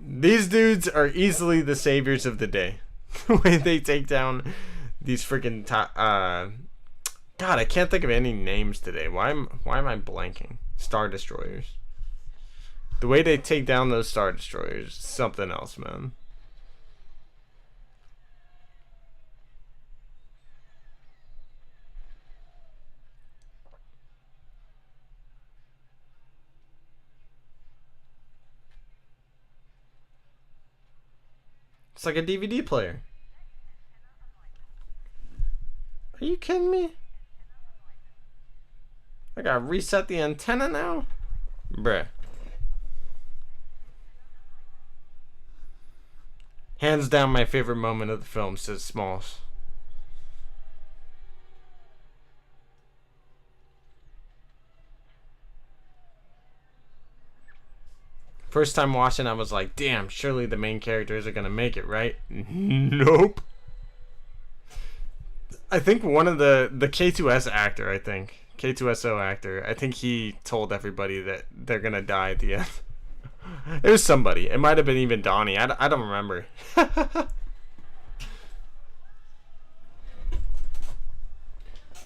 Speaker 1: These dudes are easily the saviors of the day. The way they take down these freaking God, I can't think of any names today. Why am I blanking? Star Destroyers. The way they take down those Star Destroyers is something else, man. It's like a DVD player. Are you kidding me? I gotta reset the antenna now? Bruh. Hands down my favorite moment of the film, says Smalls. First time watching, I was like, damn, surely the main characters are gonna make it, right? Nope. I think one of the K2S actor, K2SO actor, I think he told everybody that they're gonna die at the end. It was somebody. It might have been even Donnie. I don't remember.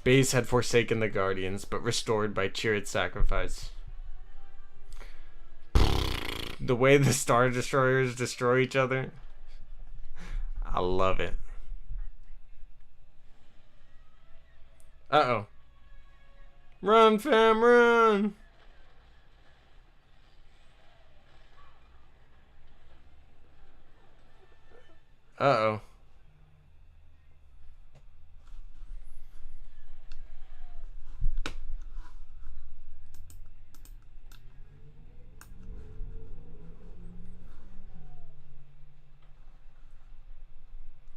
Speaker 1: Baze had forsaken the Guardians, but restored by Chirrut's sacrifice. The way the Star Destroyers destroy each other. I love it. Uh-oh. Run, fam, run! Uh-oh.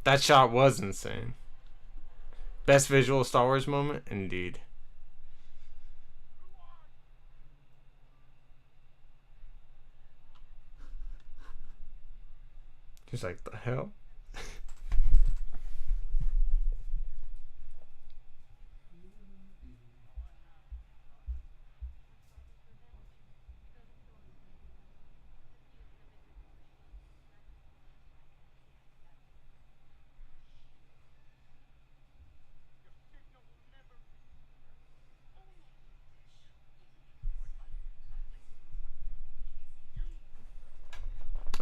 Speaker 1: That shot was insane. Best visual Star Wars moment? Indeed. He's like, the hell?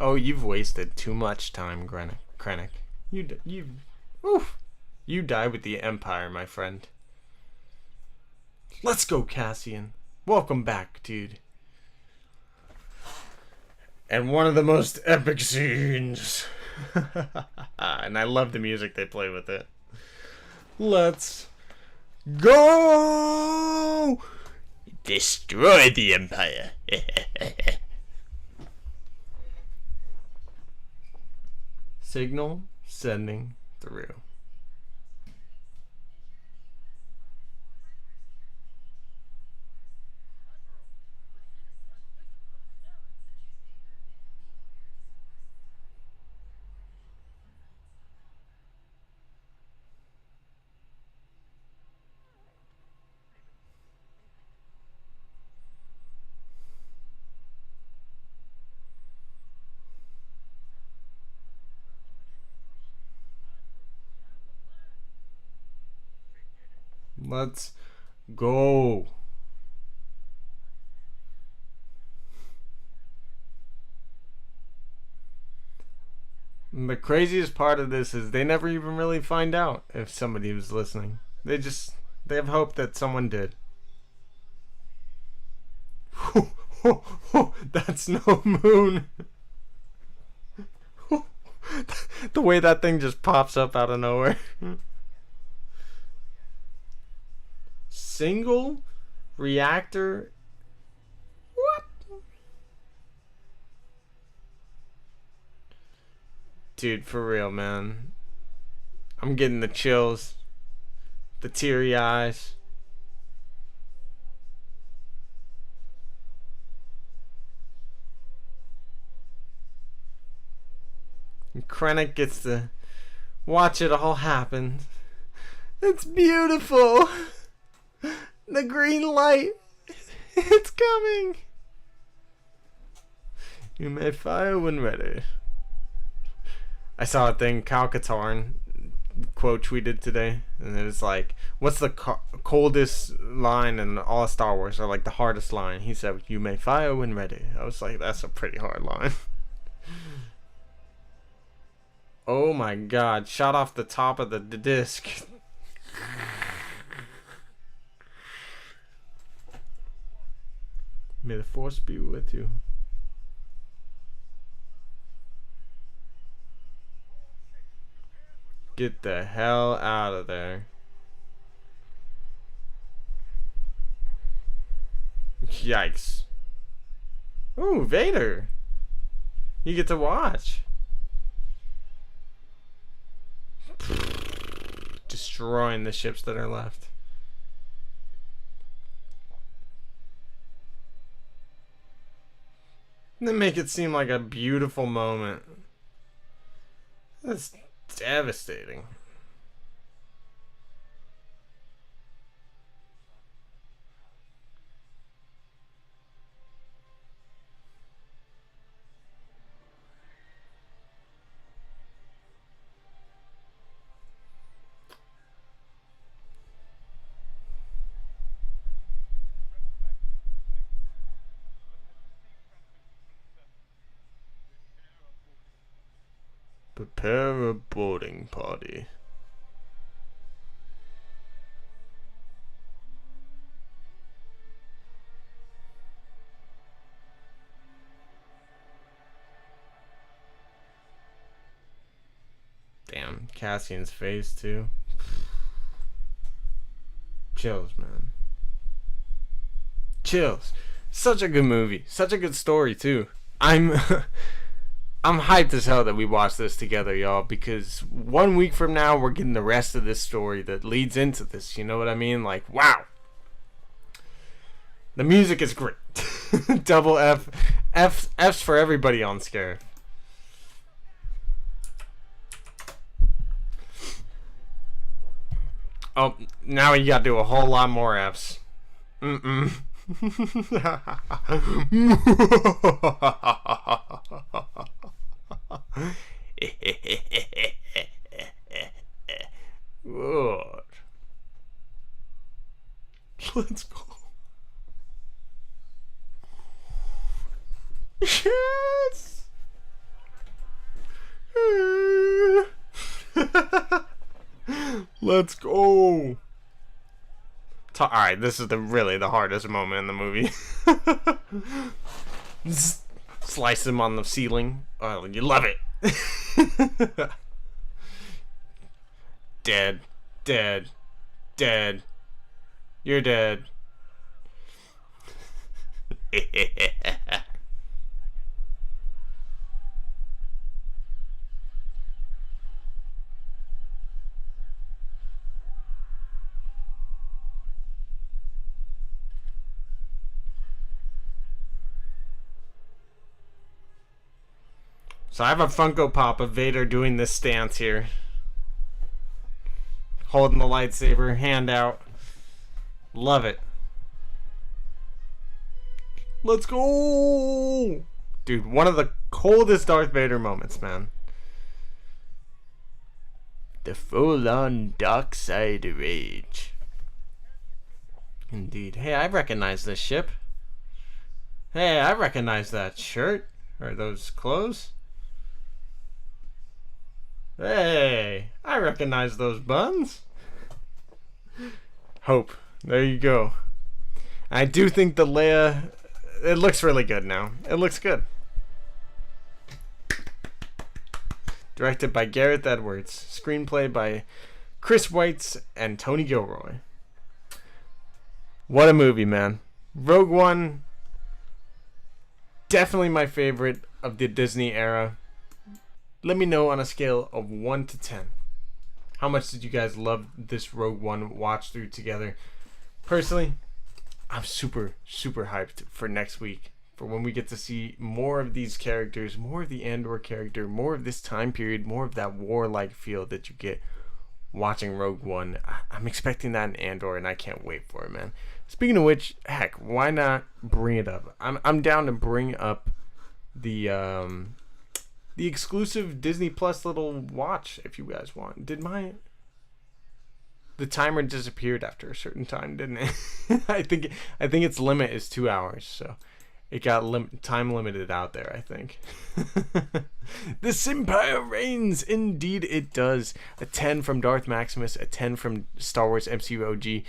Speaker 1: Oh, you've wasted too much time, Krennic. You die with the Empire, my friend. Let's go, Cassian. Welcome back, dude. And one of the most epic scenes. And I love the music they play with it. Let's go! Destroy the Empire. Signal sending through. Let's go. The craziest part of this is they never even really find out if somebody was listening. They have hope that someone did. That's no moon. The way that thing just pops up out of nowhere. Single reactor. What? Dude, for real, man. I'm getting the chills. The teary eyes. And Krennic gets to watch it all happen. It's beautiful. The green light. It's coming. You may fire when ready. I saw a thing Cal Katarn quote tweeted today, and it was like, what's the coldest line in all of Star Wars, or like the hardest line? He said, you may fire when ready. I was like, that's a pretty hard line. Oh my god, shot off the top of the disc. May the force be with you. Get the hell out of there. Yikes. Ooh, Vader. You get to watch. Destroying the ships that are left. They make it seem like a beautiful moment. That's devastating. Prepare a boarding party. Damn, Cassian's face too. Chills, man. Chills. Such a good movie. Such a good story too. I'm hyped as hell that we watched this together, y'all, because 1 week from now we're getting the rest of this story that leads into this. You know what I mean? Like, wow. The music is great. Double F's for everybody on Scare. Oh, now you gotta do a whole lot more F's. Good. Let's go. Yes. Let's go. Alright, this is really the hardest moment in the movie. Slice him on the ceiling. Oh, you love it. Dead. Dead. Dead. You're dead. So I have a Funko Pop of Vader doing this stance here. Holding the lightsaber, hand out. Love it. Let's go! Dude, one of the coldest Darth Vader moments, man. The full-on dark side rage. Indeed. Hey, I recognize this ship. Hey, I recognize that shirt. Or those clothes. Hey, I recognize those buns. Hope. There you go. I do think the Leia, it looks really good now. It looks good. Directed by Gareth Edwards. Screenplay by Chris Weitz and Tony Gilroy. What a movie, man. Rogue One, definitely my favorite of the Disney era. Let me know on a scale of 1 to 10. How much did you guys love this Rogue One watch through together? Personally, I'm super, super hyped for next week. For when we get to see more of these characters, more of the Andor character, more of this time period, more of that war-like feel that you get watching Rogue One. I'm expecting that in Andor, and I can't wait for it, man. Speaking of which, heck, why not bring it up? I'm down to bring up the exclusive Disney Plus little watch if you guys want. The timer disappeared after a certain time, didn't it? I think its limit is 2 hours, so it got time limited out there, I think. The Empire reigns. Indeed it does. A 10 from Darth Maximus, a 10 from Star Wars MCU OG.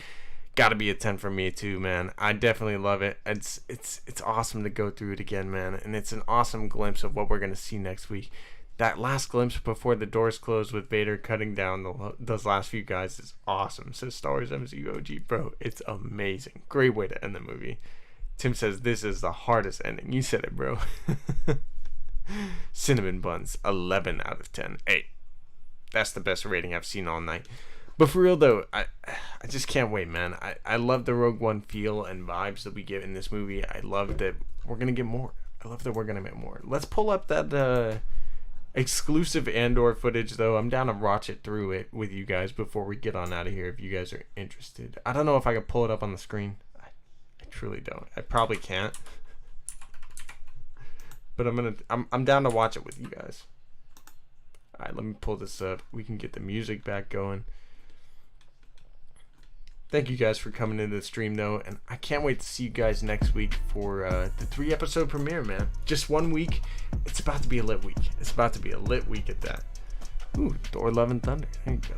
Speaker 1: Gotta be a 10 from me too, man. I definitely love it. It's awesome to go through it again, man, and it's an awesome glimpse of what we're gonna see next week. That last glimpse before the doors close with Vader cutting down those last few guys is awesome. Says Star Wars MCU OG, bro. It's amazing. Great way to end the movie. Tim says this is the hardest ending. You said it, bro. Cinnamon buns, 11 out of 10. Hey, that's the best rating I've seen all night. But for real though, I just can't wait, man. I love the Rogue One feel and vibes that we get in this movie. I love that we're gonna get more. I love that we're gonna get more. Let's pull up that exclusive Andor footage though. I'm down to watch it through it with you guys before we get on out of here if you guys are interested. I don't know if I can pull it up on the screen. I truly don't. I probably can't. But I'm down to watch it with you guys. Alright, let me pull this up. We can get the music back going. Thank you guys for coming into the stream though, and I can't wait to see you guys next week for the 3-episode premiere, man. Just 1 week. It's about to be a lit week. It's about to be a lit week at that. Ooh, Thor Love and Thunder. There you go.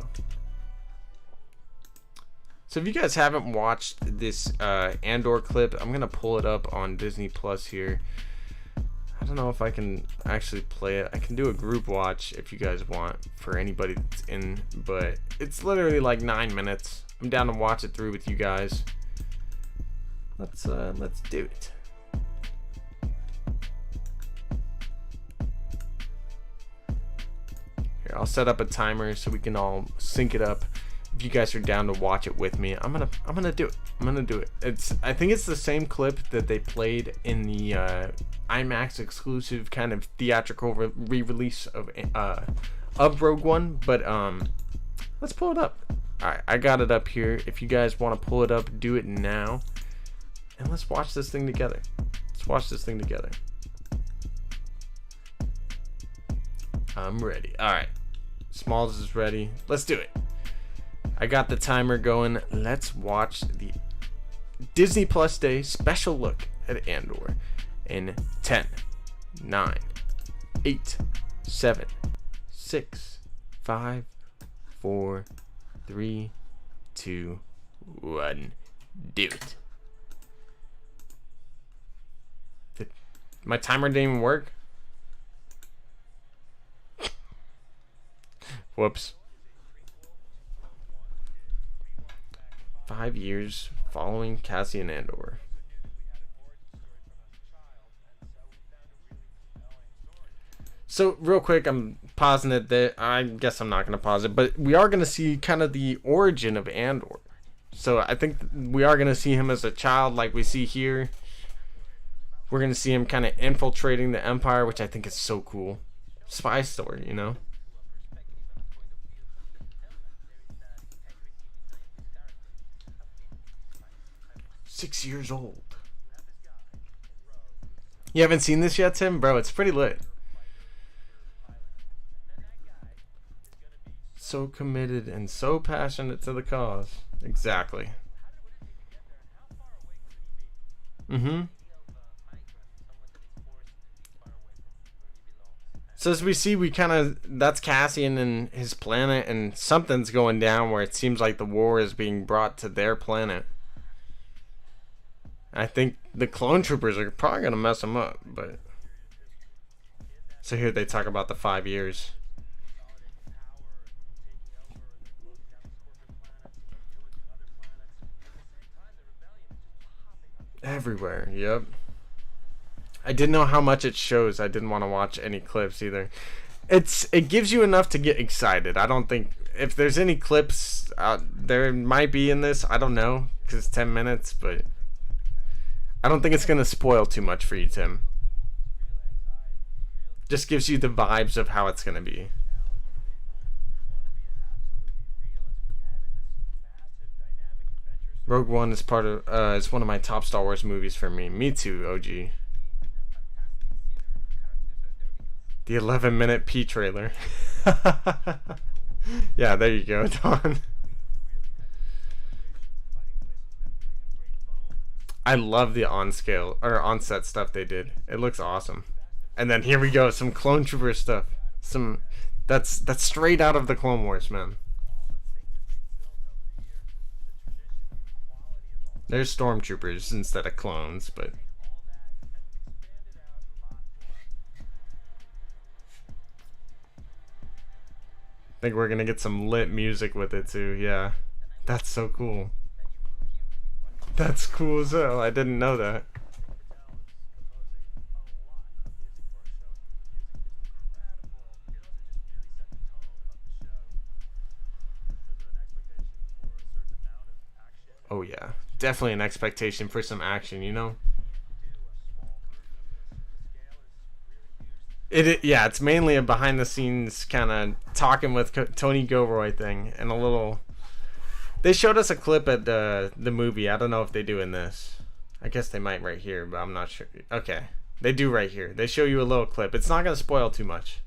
Speaker 1: So if you guys haven't watched this Andor clip, I'm gonna pull it up on Disney Plus here. I don't know if I can actually play it. I can do a group watch if you guys want for anybody that's in, but it's literally like 9 minutes. I'm down to watch it through with you guys. Let's do it. Here, I'll set up a timer so we can all sync it up. If you guys are down to watch it with me, I'm gonna do it. I'm gonna do it. I think it's the same clip that they played in the IMAX exclusive kind of theatrical re-release of Rogue One, but let's pull it up. All right, I got it up here. If you guys want to pull it up, do it now, and let's watch this thing together. Let's watch this thing together. I'm ready. All right, Smalls is ready. Let's do it. I got the timer going. Let's watch the Disney Plus Day special look at Andor in 10, 9, 8, 7, 6, 5, 4, 3, 2, 1. Do it. My timer didn't even work. Whoops. 5 years following Cassian Andor. So real quick, I'm pausing it there. I guess I'm not going to pause it, but we are going to see kind of the origin of Andor. So I think we are going to see him as a child like we see here. We're going to see him kind of infiltrating the Empire, which I think is so cool. Spy story, you know? "6 years old." You haven't seen this yet, Tim? Bro, it's pretty lit. So committed and so passionate to the cause. Exactly. So as we see, that's Cassian and his planet, and something's going down where it seems like the war is being brought to their planet. I think the clone troopers are probably going to mess him up, but... So here they talk about the 5 years. Everywhere, yep. I didn't know how much it shows. I didn't want to watch any clips either. It gives you enough to get excited. I don't think... If there's any clips, there might be in this. I don't know, because it's 10 minutes, but... I don't think it's going to spoil too much for you, Tim. Just gives you the vibes of how it's going to be. Rogue One is it's one of my top Star Wars movies for me. Me too, OG. The 11-minute P trailer. Yeah, there you go, Don. I love the on-set stuff they did. It looks awesome. And then here we go, some clone trooper stuff. That's straight out of the Clone Wars, man. There's stormtroopers instead of clones, but I think we're gonna get some lit music with it too. Yeah, that's so cool. That's cool as hell. I didn't know that. Oh yeah, definitely an expectation for some action, you know? Yeah, it's mainly a behind the scenes kind of talking with Tony Gilroy thing, and a little... They showed us a clip at the movie. I don't know if they do in this. I guess they might right here, but I'm not sure. Okay. They do right here. They show you a little clip. It's not going to spoil too much.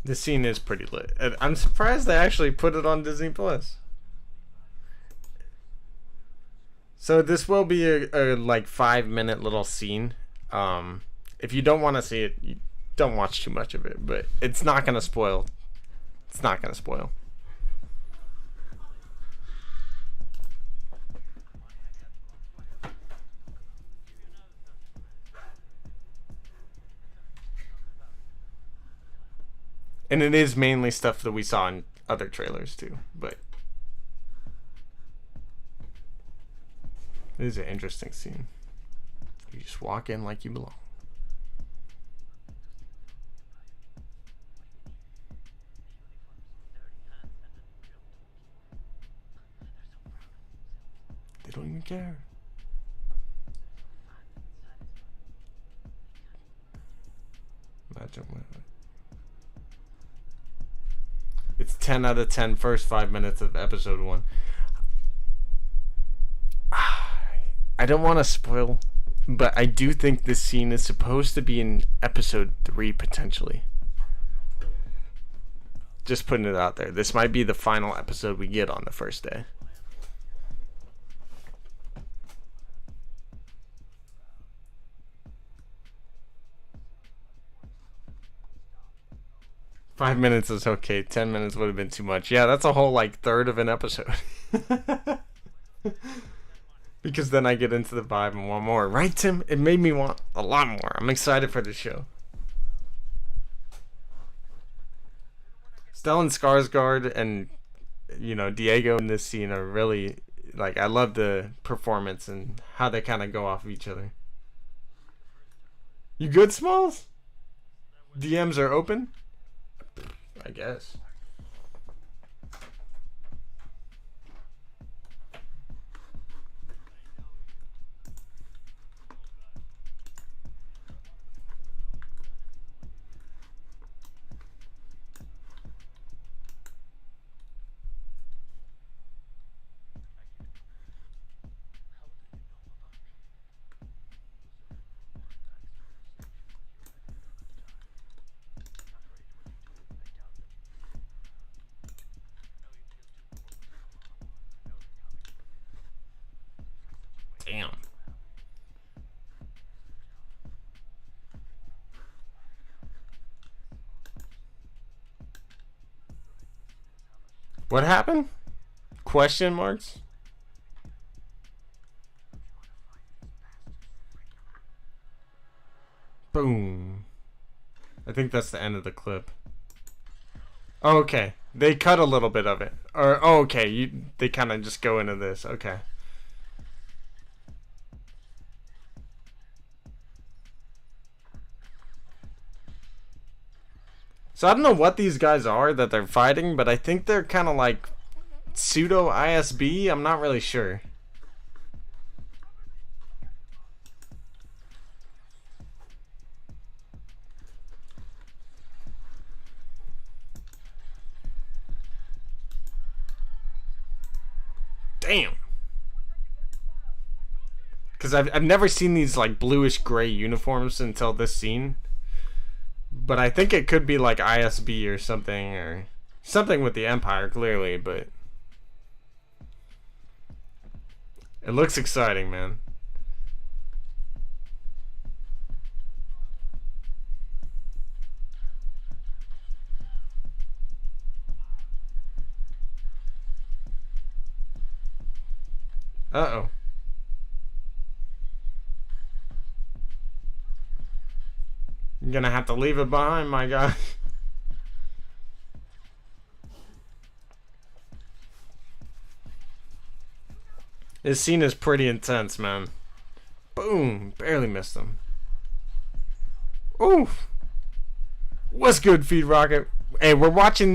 Speaker 1: This scene is pretty lit. And I'm surprised they actually put it on Disney Plus. So this will be a like 5-minute little scene. If you don't want to see it, you don't watch too much of it. But it's not gonna spoil. It's not gonna spoil. And it is mainly stuff that we saw in other trailers too, but it is an interesting scene. You just walk in like you belong. They don't even care. Imagine what. It's 10 out of 10 first 5 minutes of episode 1. I don't want to spoil, but I do think this scene is supposed to be in episode 3 potentially. Just putting it out there. This might be the final episode we get on the first day. Five minutes is okay. 10 minutes would have been too much. Yeah, that's a whole like third of an episode. Because then I get into the vibe and want more. Right, Tim? It made me want a lot more. I'm excited for the show. Stellan Skarsgård and, you know, Diego in this scene are really, like, I love the performance and how they kind of go off of each other. You good, Smalls? DMs are open? I guess. Damn. What happened? Question marks? Boom. I think that's the end of the clip. Oh, okay. They cut a little bit of it. Or, oh, okay. They kind of just go into this. Okay. So I don't know what these guys are that they're fighting, but I think they're kind of like pseudo ISB. I'm not really sure. Damn. Because I've never seen these like bluish gray uniforms until this scene. But I think it could be like ISB or something with the Empire, clearly, but it looks exciting, man. Uh-oh. You're gonna have to leave it behind, my guy. This scene is pretty intense, man. Boom! Barely missed him. Oof! What's good, Feed Rocket? Hey, we are watching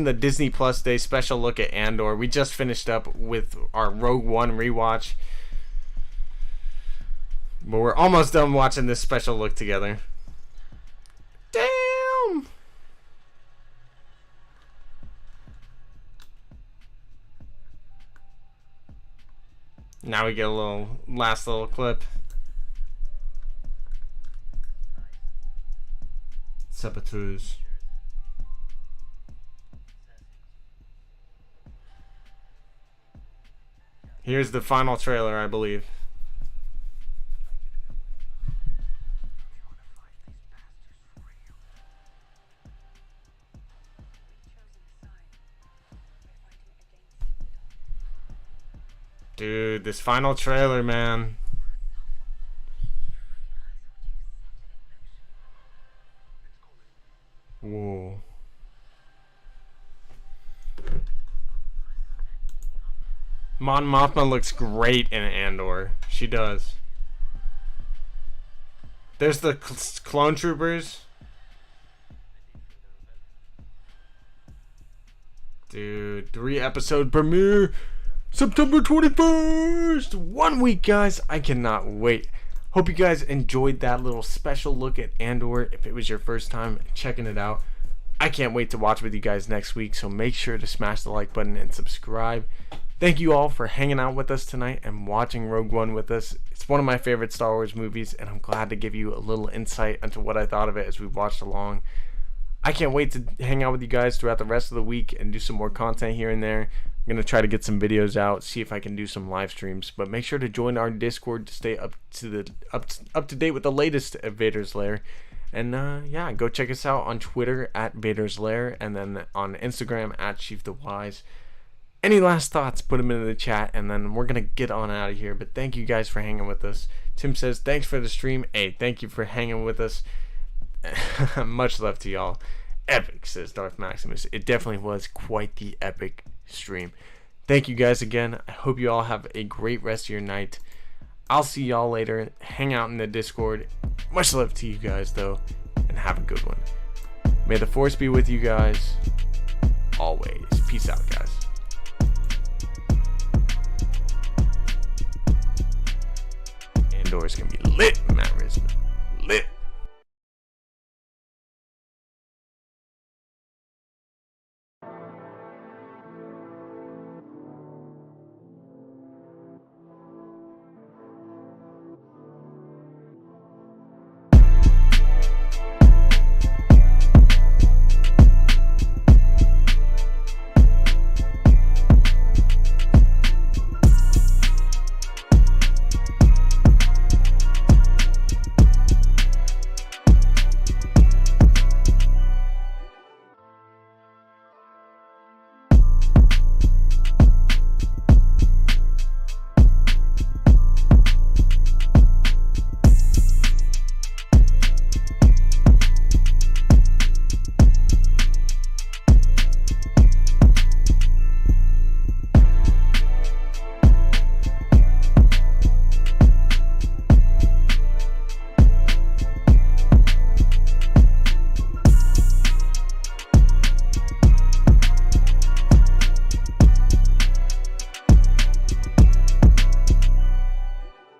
Speaker 1: the Disney Plus Day special look at Andor. We just finished up with our Rogue One rewatch. But we're almost done watching this special look together. Damn! Now we get a last little clip. Saboteurs. Here's the final trailer, I believe. Dude, this final trailer, man. Whoa. Mon Mothma looks great in Andor. She does. There's the clone troopers. Dude, 3-episode premiere. September 21st. 1 week, guys. I cannot wait. Hope you guys enjoyed that little special look at Andor. If it was your first time checking it out, I can't wait to watch with you guys next week. So make sure to smash the like button and subscribe. Thank you all for hanging out with us tonight and watching Rogue One with us. It's one of my favorite Star Wars movies, and I'm glad to give you a little insight into what I thought of it as we watched along. I can't wait to hang out with you guys throughout the rest of the week and do some more content here and there. I'm going to try to get some videos out, see if I can do some live streams, but make sure to join our Discord to stay up to date with the latest at Vader's Lair. And yeah, go check us out on Twitter at Vader's Lair, and then on Instagram at Chief the Wise. Any last thoughts, put them into the chat, and then we're going to get on out of here. But thank you guys for hanging with us. Tim says, thanks for the stream. Hey, thank you for hanging with us. Much love to y'all. Epic, says Darth Maximus. It definitely was quite the epic stream. Thank you guys again. I hope you all have a great rest of your night. I'll see y'all later. Hang out in the Discord. Much love to you guys, though, and have a good one. May the Force be with you guys always. Peace out, guys. Andor's gonna be lit, Matt Risman. Lit.